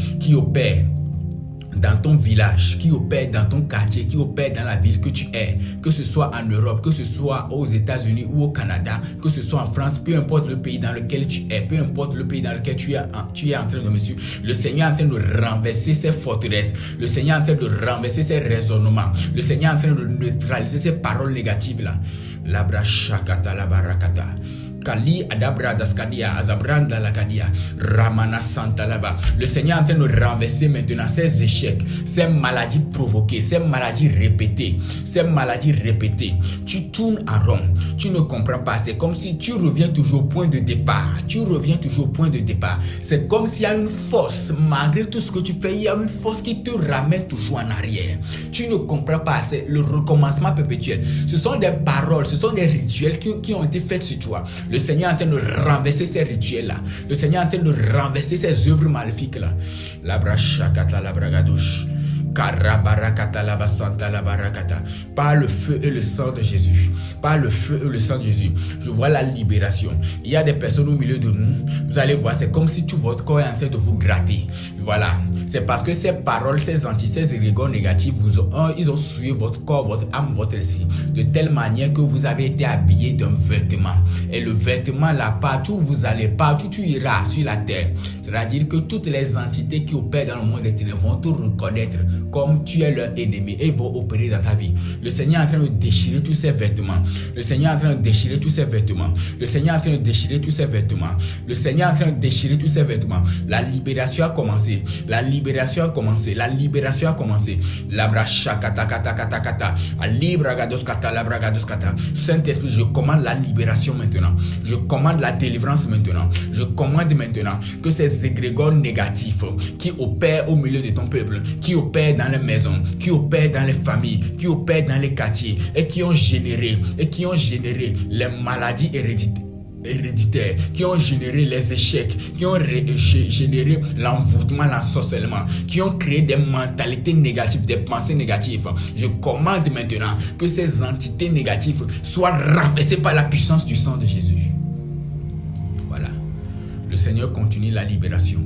dans ton village, qui opèrent dans ton quartier, qui opèrent dans la ville que tu es, que ce soit en Europe, que ce soit aux États-Unis ou au Canada, que ce soit en France, peu importe le pays dans lequel tu es, peu importe le pays dans lequel tu es en train de me suivre, le Seigneur est en train de renverser ces forteresses, le Seigneur est en train de renverser ces raisonnements, le Seigneur est en train de neutraliser ces paroles négatives là. Labra shakata la barakata. Kali adabra daskadia azabranda lakadia ramana santa laba. Le Seigneur est en train de renverser maintenant ces échecs, ces maladies provoquées, ces maladies répétées, Tu tournes en rond, tu ne comprends pas. C'est comme si tu reviens toujours au point de départ. C'est comme s'il y a une force, malgré tout ce que tu fais, il y a une force qui te ramène toujours en arrière. Tu ne comprends pas, c'est le recommencement perpétuel. Ce sont des paroles, ce sont des rituels qui ont été faits sur toi. Le Seigneur est en train de renverser ces rituels-là. Le Seigneur est en train de renverser ces œuvres maléfiques-là. Labra shakata labra gadouche. Par le feu et le sang de Jésus. Je vois la libération. Il y a des personnes au milieu de nous. Vous allez voir, c'est comme si tout votre corps est en train de vous gratter. Voilà. C'est parce que ces paroles, ces égrégores négatifs, ils ont souillé votre corps, votre âme, votre esprit. De telle manière que vous avez été habillé d'un vêtement. Et le vêtement là, partout où vous allez, partout où tu iras sur la terre. C'est-à-dire que toutes les entités qui opèrent dans le monde des ténèbres vont te reconnaître comme tu es leur ennemi et vont opérer dans ta vie. Le Seigneur est en train de déchirer tous ces vêtements. La libération a commencé. Labra shakata kata kata kata. Alibra gados kata labra gados kata. Saint-Esprit, je commande la libération maintenant. Je commande la délivrance maintenant. Je commande maintenant que ces égrégores négatifs qui opèrent au milieu de ton peuple, qui opèrent dans les maisons, qui opèrent dans les familles, qui opèrent dans les quartiers et qui ont généré les maladies héréditaires, qui ont généré les échecs, qui ont généré l'envoûtement, l'ensorcellement, qui ont créé des mentalités négatives, des pensées négatives. Je commande maintenant que ces entités négatives soient renversées par la puissance du sang de Jésus. Voilà. Le Seigneur continue la libération.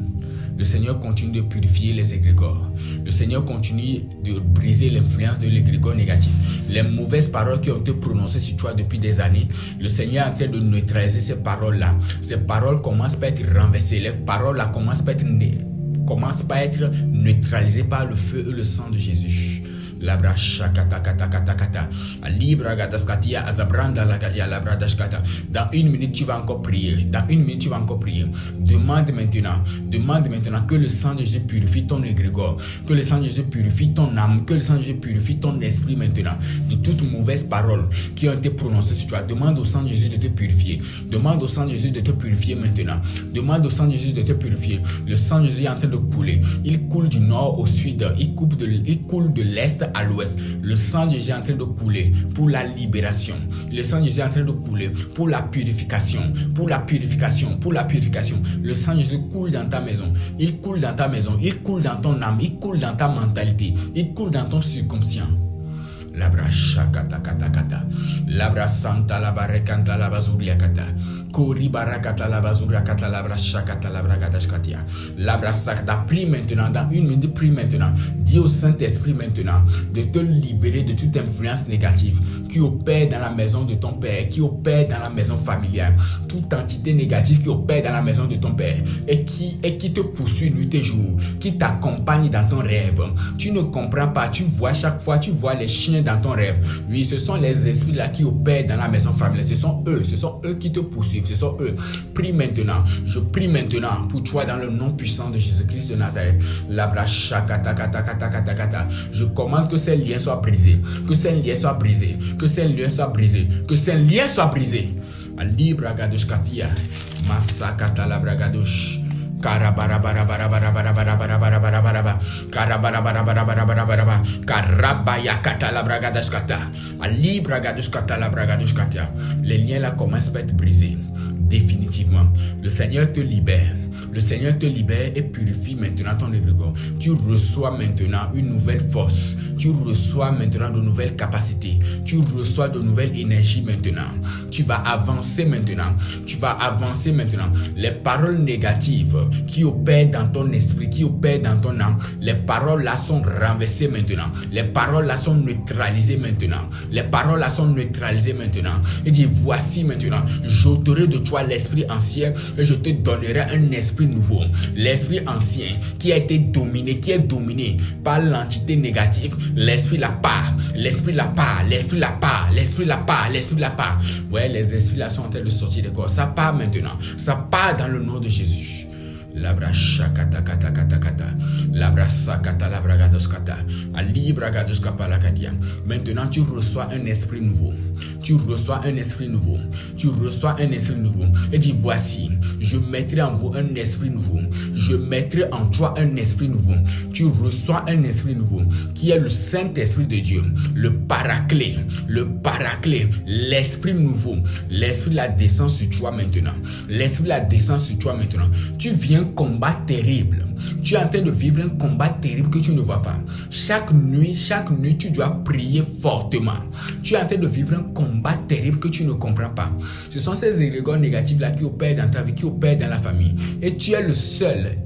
Le Seigneur continue de purifier les égrégores. Le Seigneur continue de briser l'influence de l'égrégore négatif. Les mauvaises paroles qui ont été prononcées sur toi depuis des années, le Seigneur est en train de neutraliser ces paroles-là. Ces paroles commencent par être renversées. Les paroles-là commencent par être neutralisées par le feu et le sang de Jésus. Labra shakata kata kata kata. Libra gadaskatia azabranda lagadia labra dashkata. Dans une minute tu vas encore prier. Demande maintenant que le sang de Jésus purifie ton égrégore, que le sang de Jésus purifie ton âme, que le sang de Jésus purifie ton esprit maintenant de toutes mauvaises paroles qui ont été prononcées sur toi. Demande au sang de Jésus de te purifier. Demande au sang de Jésus de te purifier maintenant. Demande au sang de Jésus de te purifier. Le sang de Jésus est en train de couler. Il coule du nord au sud. Il coule de l'est à l'ouest. Le sang de Jésus est en train de couler pour la libération. Le sang de Jésus est en train de couler pour la purification. Le sang de Jésus coule dans ta maison. Il coule dans ta maison. Il coule dans ton âme. Il coule dans ta mentalité. Il coule dans ton subconscient. Labra shakata kata kata. Labra santa la barekanta la bazuria kata. Kori barakata la bazuria kata labra shakata labra gadashkatia. Labra sakata. Prie maintenant, dans une minute, prie maintenant. Dis au Saint-Esprit maintenant de te libérer de toute influence négative qui opère dans la maison de ton père, qui opère dans la maison familiale. Toute entité négative qui opère dans la maison de ton père et qui te poursuit nuit et jour, qui t'accompagne dans ton rêve. Tu ne comprends pas, tu vois chaque fois, tu vois les chiens dans ton rêve. Oui, ce sont les esprits là qui opèrent dans la maison familiale. Ce sont eux qui te poursuivent, ce sont eux. Prie maintenant, je prie maintenant pour toi dans le nom puissant de Jésus-Christ de Nazareth. Labra shakata kata kata kata kata. Je commande que ces liens soient brisés, que ces liens soient brisés, que ces liens soient brisés, que ces liens soient brisés. Libra gadosh katia, masakata labra gadosh. Karabarabarabarabarabarabarabarabaraba. Karabarabarabarabarabarabaraba. Karabayakata la bragadoskata. Ali bragadoskata la bragadoskata. Les liens là commencent à être brisés. Définitivement. Le Seigneur te libère. Le Seigneur te libère et purifie maintenant ton égrégore. Tu reçois maintenant une nouvelle force. Tu reçois maintenant de nouvelles capacités. Tu reçois de nouvelles énergies maintenant. Tu vas avancer maintenant. Tu vas avancer maintenant. Les paroles négatives qui opèrent dans ton esprit, qui opèrent dans ton âme, les paroles là sont renversées maintenant. Les paroles là sont neutralisées maintenant. Les paroles là sont neutralisées maintenant. Et dis, voici maintenant, j'ôterai de toi l'esprit ancien et je te donnerai un esprit nouveau. L'esprit ancien qui a été dominé, qui est dominé par l'entité négative, l'esprit la part, l'esprit la part, l'esprit la part, l'esprit la part, l'esprit la part. Ouais, les esprits là sont en train de sortir des corps. Ça part maintenant. Ça part dans le nom de Jésus. Labra shakata kata kata kata. Labra sakata labra gadoskata. Ali bragadoskapa la kadia. Maintenant tu reçois un esprit nouveau. Tu reçois un esprit nouveau. Tu reçois un esprit nouveau. Et dis, voici, je mettrai en vous un esprit nouveau. Je mettrai en toi un esprit nouveau. Tu reçois un esprit nouveau qui est le Saint-Esprit de Dieu. Le paraclet, l'esprit nouveau. L'esprit la descend sur toi maintenant. L'esprit la descend sur toi maintenant. Tu viens combat terrible. Tu es en train de vivre un combat terrible que tu ne vois pas. Chaque nuit, tu dois prier fortement. Tu es en train de vivre un combat terrible que tu ne comprends pas. Ce sont ces égrégores négatifs là qui opèrent dans ta vie, qui opèrent dans la famille. Et tu es le seul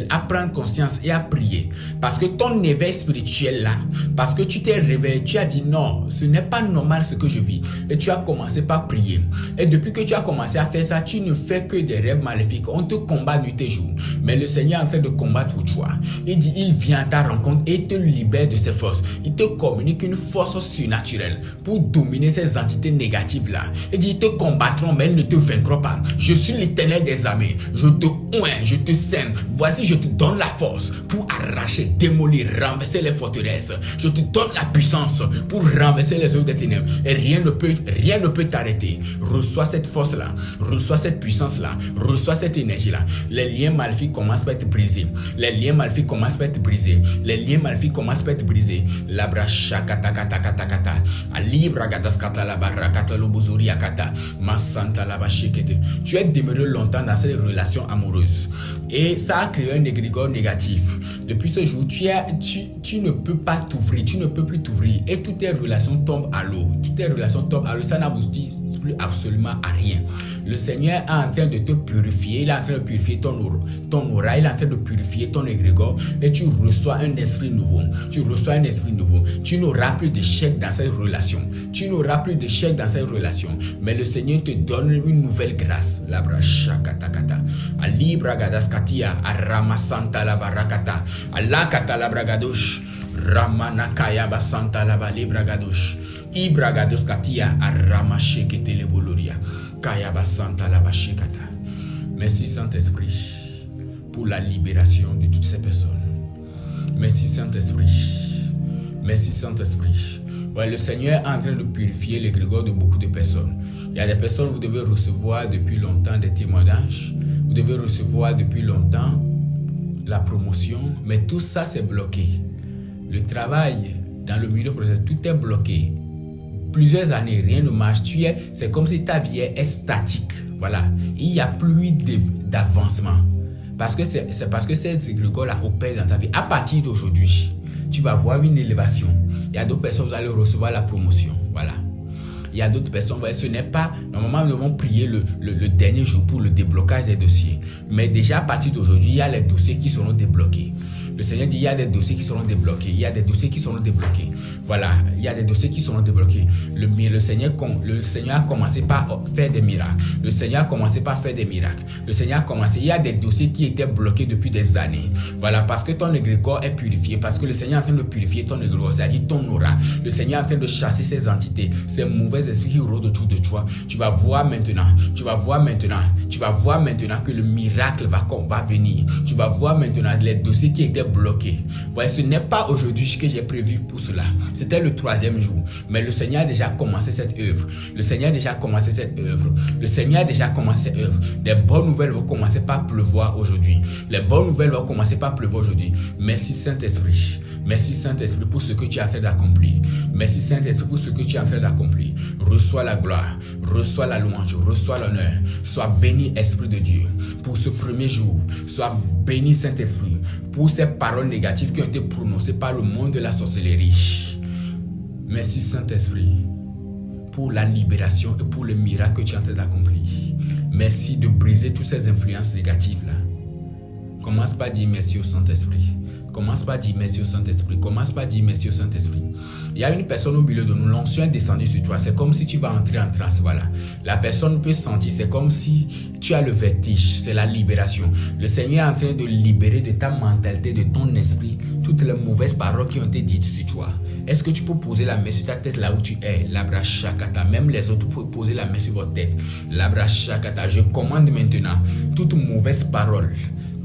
à prendre conscience et à prier. Parce que ton éveil spirituel là, parce que tu t'es réveillé, tu as dit non, ce n'est pas normal ce que je vis. Et tu as commencé par prier. Et depuis que tu as commencé à faire ça, tu ne fais que des rêves maléfiques. On te combat nuit et jour. Mais le Seigneur est en train de combattre pour toi. Il dit, il vient à ta rencontre et il te libère de ses forces. Il te communique une force surnaturelle pour dominer ces entités négatives là. Il dit, ils te combattront, mais ils ne te vaincront pas. Je suis l'Éternel des armées. Je te oins, je te sème. Voici, je te donne la force pour arracher, démolir, renverser les forteresses. Je te donne la puissance pour renverser les œuvres des ténèbres. Et rien ne peut t'arrêter. Reçois cette force-là. Reçois cette puissance-là. Reçois cette énergie-là. Les liens maléfiques commencent à être brisés. Les liens maléfiques commencent à être brisés. Les liens maléfiques commencent à être brisés. Labra shakata kata kata kata. Alibra gadaskata la barakata lobuzuri akata. Masanta la bashikete. Tu es demeuré longtemps dans cette relation amoureuse. Et ça a créé un égrégore négatif. Depuis ce jour, tu ne peux pas t'ouvrir, tu ne peux plus t'ouvrir. Et toutes tes relations tombent à l'eau. Toutes tes relations tombent à l'eau. Ça n'aboutit plus absolument à rien. Le Seigneur est en train de te purifier. Il est en train de purifier ton aura. Il est en train de purifier ton égrégore. Et tu reçois un esprit nouveau. Tu reçois un esprit nouveau. Tu n'auras plus d'échec dans cette relation. Tu n'auras plus d'échec dans cette relation. Mais le Seigneur te donne une nouvelle grâce. Labra shakatakata. Alibra gadaskatia. Aramasanta la barakata. Alakata la bragadosh. Ramanakaya basanta la balibra gadosh. Ibragados katia. Aramashekete le boloria. Merci Saint-Esprit pour la libération de toutes ces personnes. Merci Saint-Esprit. Merci Saint-Esprit. Ouais, le Seigneur est en train de purifier l'égrégore de beaucoup de personnes. Il y a des personnes, vous devez recevoir depuis longtemps des témoignages. Vous devez recevoir depuis longtemps la promotion. Mais tout ça c'est bloqué. Le travail dans le milieu professionnel, tout est bloqué. Plusieurs années, rien ne marche. C'est comme si ta vie est statique. Voilà. Il n'y a plus d'avancement. C'est parce que ces égrégores-là opèrent dans ta vie. À partir d'aujourd'hui, tu vas voir une élévation. Il y a d'autres personnes, vous allez recevoir la promotion. Voilà. Il y a d'autres personnes, ce n'est pas... Normalement, nous devons prier le dernier jour pour le déblocage des dossiers. Mais déjà, à partir d'aujourd'hui, il y a les dossiers qui seront débloqués. Le Seigneur dit, il y a des dossiers qui seront débloqués. Il y a des dossiers qui seront débloqués. Voilà, il y a des dossiers qui seront débloqués. Le Seigneur a commencé par faire des miracles. Le Seigneur a commencé par faire des miracles. Le Seigneur a commencé. Il y a des dossiers qui étaient bloqués depuis des années. Voilà, parce que ton égrégore est purifié. Parce que le Seigneur est en train de purifier ton égrégore. C'est-à-dire ton aura. Le Seigneur est en train de chasser ces entités, ces mauvais esprits qui rôdent autour de toi. Tu vas voir maintenant que le miracle va venir. Tu vas voir maintenant les dossiers qui étaient bloqué. Ouais, ce n'est pas aujourd'hui que j'ai prévu pour cela. C'était le 3e jour. Mais le Seigneur a déjà commencé cette œuvre. Le Seigneur a déjà commencé cette œuvre. Le Seigneur a déjà commencé cette œuvre. Des bonnes nouvelles vont commencer par pleuvoir aujourd'hui. Les bonnes nouvelles vont commencer par pleuvoir aujourd'hui. Merci Saint-Esprit. Merci Saint-Esprit pour ce que tu es en train d'accomplir. Merci Saint-Esprit pour ce que tu es en train d'accomplir. Reçois la gloire, reçois la louange, reçois l'honneur. Sois béni Esprit de Dieu pour ce premier jour. Sois béni Saint-Esprit pour ces paroles négatives qui ont été prononcées par le monde de la sorcellerie. Merci Saint-Esprit pour la libération et pour le miracle que tu es en train d'accomplir. Merci de briser toutes ces influences négatives là. Commence par dire merci au Saint-Esprit. Commence pas à dire merci au Saint-Esprit. Commence pas à dire merci au Saint-Esprit. Il y a une personne au milieu de nous. L'onction est descendue sur toi. C'est comme si tu vas entrer en transe. Voilà. La personne peut sentir. C'est comme si tu as le vertige. C'est la libération. Le Seigneur est en train de libérer de ta mentalité, de ton esprit, toutes les mauvaises paroles qui ont été dites sur toi. Est-ce que tu peux poser la main sur ta tête là où tu es? Labra Shakata. Même les autres peuvent poser la main sur votre tête. Labra Shakata. Je commande maintenant toute mauvaise parole.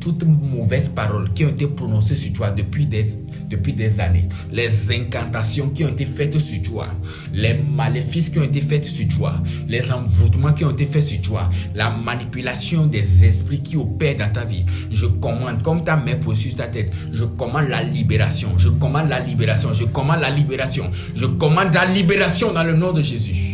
Toutes mauvaises paroles qui ont été prononcées sur toi depuis des années, les incantations qui ont été faites sur toi, les maléfices qui ont été faits sur toi, les envoûtements qui ont été faits sur toi, la manipulation des esprits qui opèrent dans ta vie. Je commande, comme ta main posée sur ta tête, je commande la libération, je commande la libération, je commande la libération, je commande la libération dans le nom de Jésus.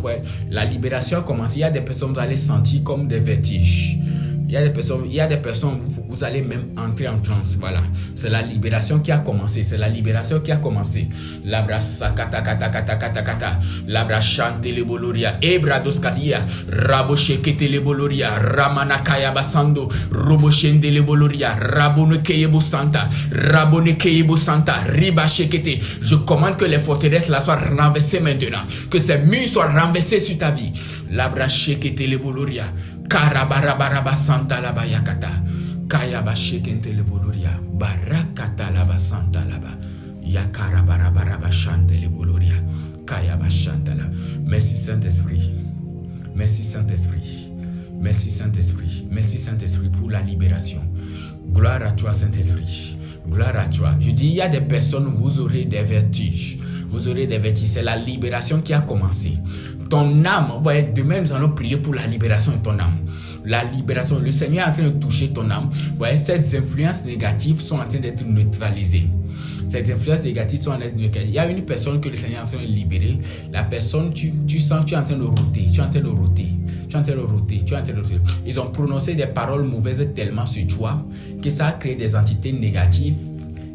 Ouais, la libération a commencé. Il y a des personnes, vous allez sentir comme des vertiges. Il y a des personnes, vous allez même entrer en transe. Voilà. C'est la libération qui a commencé. C'est la libération qui a commencé. Labra sakata kata kata kata kata. Labra chante le boloria. Ebrados katia. Rabo shekete le boloria. Ramana kaya basando. Robo shende le boloria. Rabone keyebo santa. Rabone keyebo santa. Riba shekete. Je commande que les forteresses là soient renversées maintenant. Que ces murs soient renversés sur ta vie. Labra shekete le boloria. Karabarabaraba santa laba yakata. Kayaba shekente le boloria. Barakata laba santa laba. Yakarabarabaraba chante le boloria. Kayaba chanta la. Merci Saint-Esprit. Merci Saint-Esprit. Merci Saint-Esprit. Merci Saint-Esprit pour la libération. Gloire à toi Saint-Esprit. Gloire à toi. Je dis, il y a des personnes, vous aurez des vertiges. Vous aurez des vertiges. C'est la libération qui a commencé. Ton âme, vous voyez, demain nous allons prier pour la libération de ton âme. La libération, le Seigneur est en train de toucher ton âme. Vous voyez, ces influences négatives sont en train d'être neutralisées. Ces influences négatives sont en train d'être neutralisées. Il y a une personne que le Seigneur est en train de libérer. La personne, tu sens que tu es en train de rôter. Tu es en train de rôter. Tu es en train de rôter. Tu es en train de rôter. Ils ont prononcé des paroles mauvaises tellement sur toi que ça a créé des entités négatives.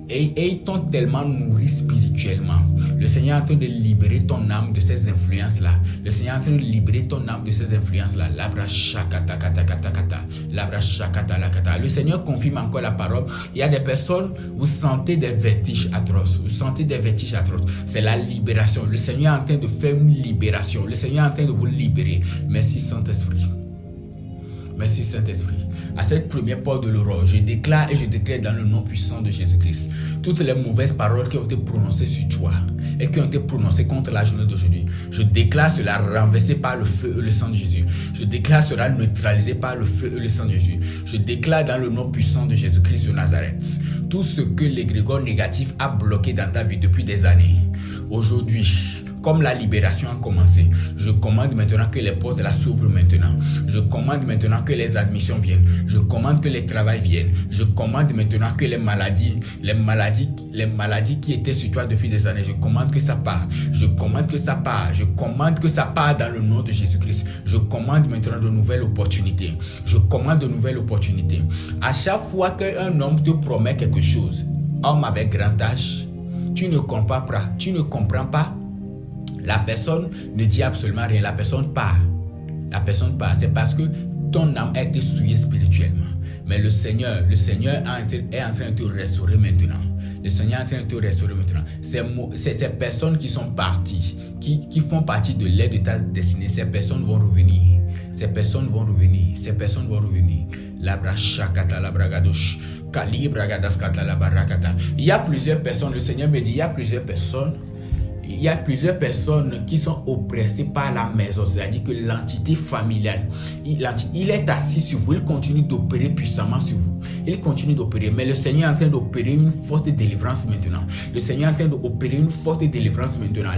Et ils t'ont tellement nourri spirituellement. Le Seigneur est en train de libérer ton âme de ces influences-là. Le Seigneur est en train de libérer ton âme de ces influences-là. Labra shakata kata kata kata. Labra shakata la kata. Le Seigneur confirme encore la parole. Il y a des personnes, vous sentez des vertiges atroces. Vous sentez des vertiges atroces. C'est la libération. Le Seigneur est en train de faire une libération. Le Seigneur est en train de vous libérer. Merci Saint-Esprit. Merci Saint-Esprit. À cette première porte de l'aurore, je déclare et je déclare dans le nom puissant de Jésus-Christ toutes les mauvaises paroles qui ont été prononcées sur toi et qui ont été prononcées contre la journée d'aujourd'hui. Je déclare cela renversé par le feu et le sang de Jésus. Je déclare cela neutralisé par le feu et le sang de Jésus. Je déclare dans le nom puissant de Jésus-Christ de Nazareth tout ce que l'égrégore négatif a bloqué dans ta vie depuis des années. Aujourd'hui, comme la libération a commencé, je commande maintenant que les portes là s'ouvrent maintenant. Je commande maintenant que les admissions viennent. Je commande que les travails viennent. Je commande maintenant que les maladies qui étaient sur toi depuis des années, je commande que ça part. Je commande que ça part. Je commande que ça part dans le nom de Jésus-Christ. Je commande maintenant de nouvelles opportunités. Je commande de nouvelles opportunités. À chaque fois qu'un homme te promet quelque chose, homme avec grand âge, tu ne comprends pas. Tu ne comprends pas. La personne ne dit absolument rien. La personne part. La personne part. C'est parce que ton âme a été souillée spirituellement. Mais le Seigneur est en train de te restaurer maintenant. Le Seigneur est en train de te restaurer maintenant. C'est ces personnes qui sont parties, qui font partie de l'aide de ta destinée. Ces personnes vont revenir. Ces personnes vont revenir. Ces personnes vont revenir. Il y a plusieurs personnes. Le Seigneur me dit, il y a plusieurs personnes. il y a plusieurs personnes qui sont oppressées par la maison, c'est-à-dire que l'entité familiale, il est assis sur vous, il continue d'opérer puissamment sur vous. Il continue d'opérer, mais le Seigneur est en train d'opérer une forte délivrance maintenant. Le Seigneur est en train d'opérer une forte délivrance maintenant.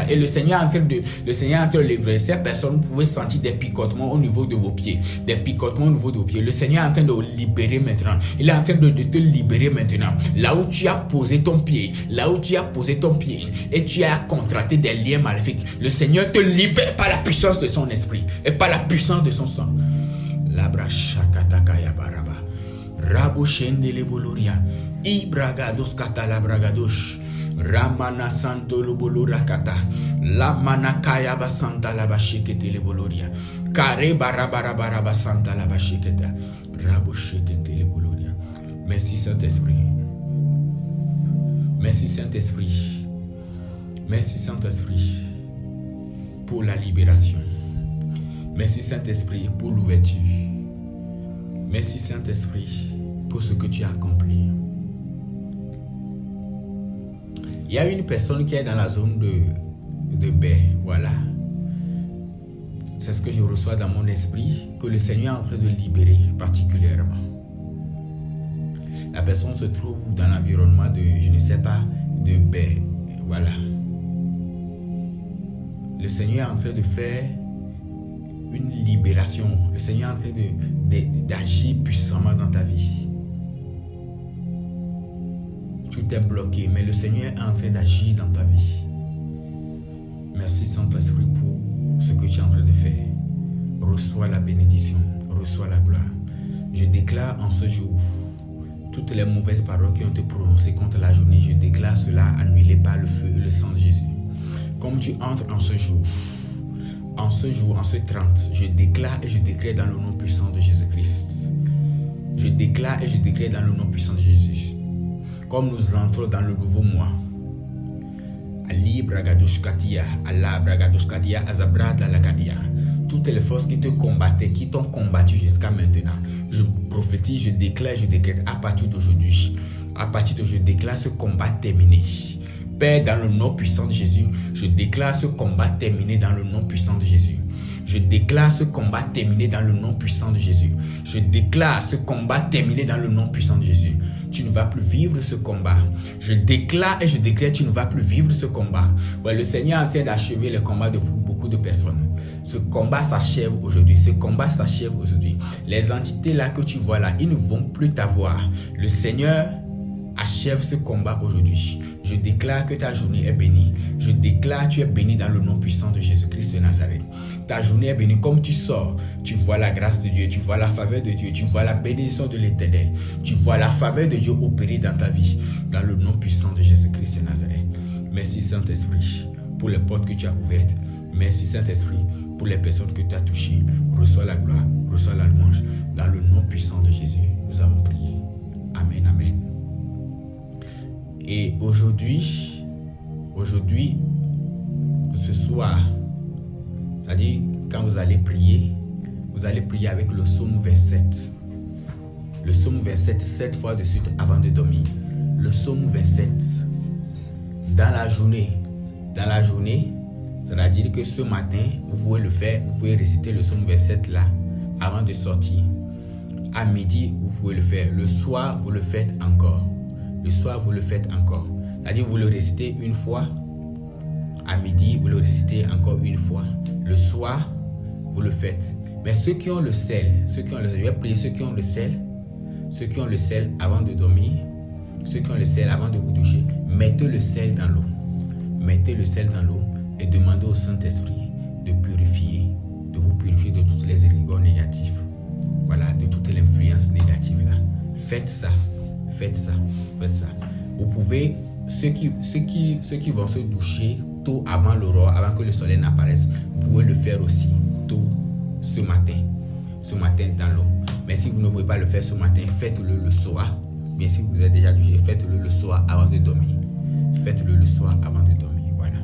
Et le Seigneur est en train de livrer. Ces personnes, vous pouvez sentir des picotements au niveau de vos pieds. Des picotements au niveau de vos pieds. Le Seigneur est en train de libérer maintenant. Il est en train de te libérer maintenant. Là où tu as posé ton pied, et tu as contracté des liens maléfiques, le Seigneur te libère par la puissance de son esprit et par la puissance de son sang. Labra shakatakaya baraba. Rabo shendele boloria. Ibragados kata labragadosh. Ramana santo lobolorakata. La manakaya basanta la bashikete le boloria. Kare barabarabaraba santa la bashiketa. Rabo shekete le boloria. Merci Saint-Esprit. Merci Saint-Esprit. Merci Saint-Esprit pour la libération. Merci Saint-Esprit pour l'ouverture. Merci Saint-Esprit pour ce que tu as accompli. Il y a une personne qui est dans la zone de paix. Voilà. C'est ce que je reçois dans mon esprit, que le Seigneur est en train de libérer particulièrement. La personne se trouve dans l'environnement de, je ne sais pas, de paix. Voilà. Le Seigneur est en train de faire une libération. Le Seigneur est en train d'agir puissamment dans ta vie. Tout est bloqué, mais le Seigneur est en train d'agir dans ta vie. Merci Saint-Esprit pour ce que tu es en train de faire. Reçois la bénédiction, reçois la gloire. Je déclare en ce jour toutes les mauvaises paroles qui ont été prononcées contre la journée, je déclare cela annulé par le feu et le sang de Jésus. Comme tu entres en ce jour, en ce 30, je déclare et je décrète dans le nom puissant de Jésus-Christ. Je déclare et je décrète dans le nom puissant de Jésus. Comme nous entrons dans le nouveau mois, toutes les forces qui te combattaient, qui t'ont combattu jusqu'à maintenant, je prophétise, je déclare, je décrète à partir d'aujourd'hui. À partir de je déclare ce combat terminé. Père, dans le nom puissant de Jésus, je déclare ce combat terminé dans le nom puissant de Jésus. Je déclare ce combat terminé dans le nom puissant de Jésus. Je déclare ce combat terminé dans le nom puissant de Jésus. Tu ne vas plus vivre ce combat. Je déclare et je déclare, tu ne vas plus vivre ce combat. Ouais, le Seigneur est en train d'achever le combat de beaucoup de personnes. Ce combat s'achève aujourd'hui. Ce combat s'achève aujourd'hui. Les entités là que tu vois là, ils ne vont plus t'avoir. Le Seigneur achève ce combat aujourd'hui. Je déclare que ta journée est bénie. Je déclare que tu es béni dans le nom puissant de Jésus-Christ de Nazareth. Ta journée est bénie. Comme tu sors, tu vois la grâce de Dieu, tu vois la faveur de Dieu, tu vois la bénédiction de l'Éternel. Tu vois la faveur de Dieu opérer dans ta vie, dans le nom puissant de Jésus-Christ de Nazareth. Merci Saint-Esprit pour les portes que tu as ouvertes. Merci Saint-Esprit pour les personnes que tu as touchées. Reçois la gloire, reçois la louange. Dans le nom puissant de Jésus, nous avons prié. Amen, amen. Et aujourd'hui, ce soir, c'est-à-dire quand vous allez prier avec le psaume 27. Le psaume 27, 7 fois de suite avant de dormir. Le psaume 27, dans la journée, c'est-à-dire que ce matin, vous pouvez le faire, vous pouvez réciter le psaume 27 là, avant de sortir. À midi, vous pouvez le faire. Le soir, vous le faites encore. Le soir, vous le faites encore. C'est-à-dire, vous le récitez une fois. À midi, vous le récitez encore une fois. Le soir, vous le faites. Mais ceux qui ont le sel, je vais prier ceux qui ont le sel avant de dormir, ceux qui ont le sel avant de vous doucher, mettez le sel dans l'eau. Mettez le sel dans l'eau et demandez au Saint-Esprit de vous purifier de toutes les égrégores négatifs. Voilà, de toute l'influence négative là. Faites ça. Vous pouvez, ceux qui vont se doucher tôt avant l'aurore, avant que le soleil n'apparaisse, vous pouvez le faire aussi tôt ce matin dans l'eau. Mais si vous ne pouvez pas le faire ce matin, faites-le le soir. Mais si vous êtes déjà douché, faites-le le soir avant de dormir. Faites-le le soir avant de dormir. Voilà.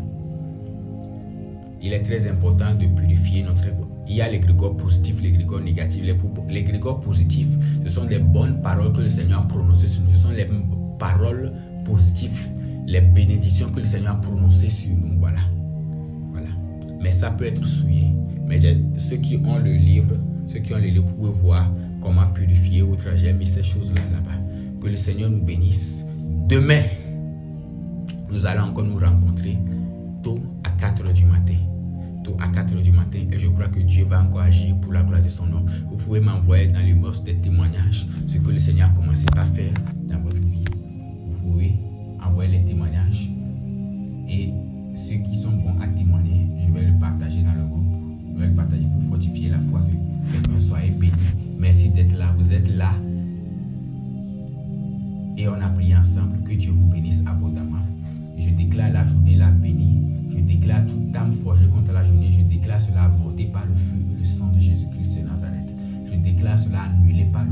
Il est très important de purifier notre ego. Il y a les grégores positifs, les grégores négatifs. Les grégores positifs, ce sont les bonnes paroles que le Seigneur a prononcées sur nous. Ce sont les paroles positives les bénédictions que le Seigneur a prononcées sur nous. Voilà. Mais ça peut être souillé. Mais ceux qui ont le livre, vous pouvez voir comment purifier votre. J'ai mis ces choses-là là-bas. Que le Seigneur nous bénisse. Demain, nous allons encore nous rencontrer tôt à 4 h du matin. Et je crois que Dieu va encore agir pour la gloire de son nom. Vous pouvez m'envoyer dans les box des témoignages ce que le Seigneur a commencé à faire dans votre vie. Vous pouvez envoyer les témoignages et ceux qui sont bons à témoigner, je vais le partager dans le groupe. Je vais le partager pour fortifier la foi de quelqu'un. Soyez bénis. Merci d'être là. Vous êtes là. Et on a prié ensemble. Que Dieu vous bénisse abondamment. Je déclare la journée la bénie. Je déclare toute âme forgée contre la journée. Je déclare cela avorté par le feu et le sang de Jésus-Christ de Nazareth. Je déclare cela annulé par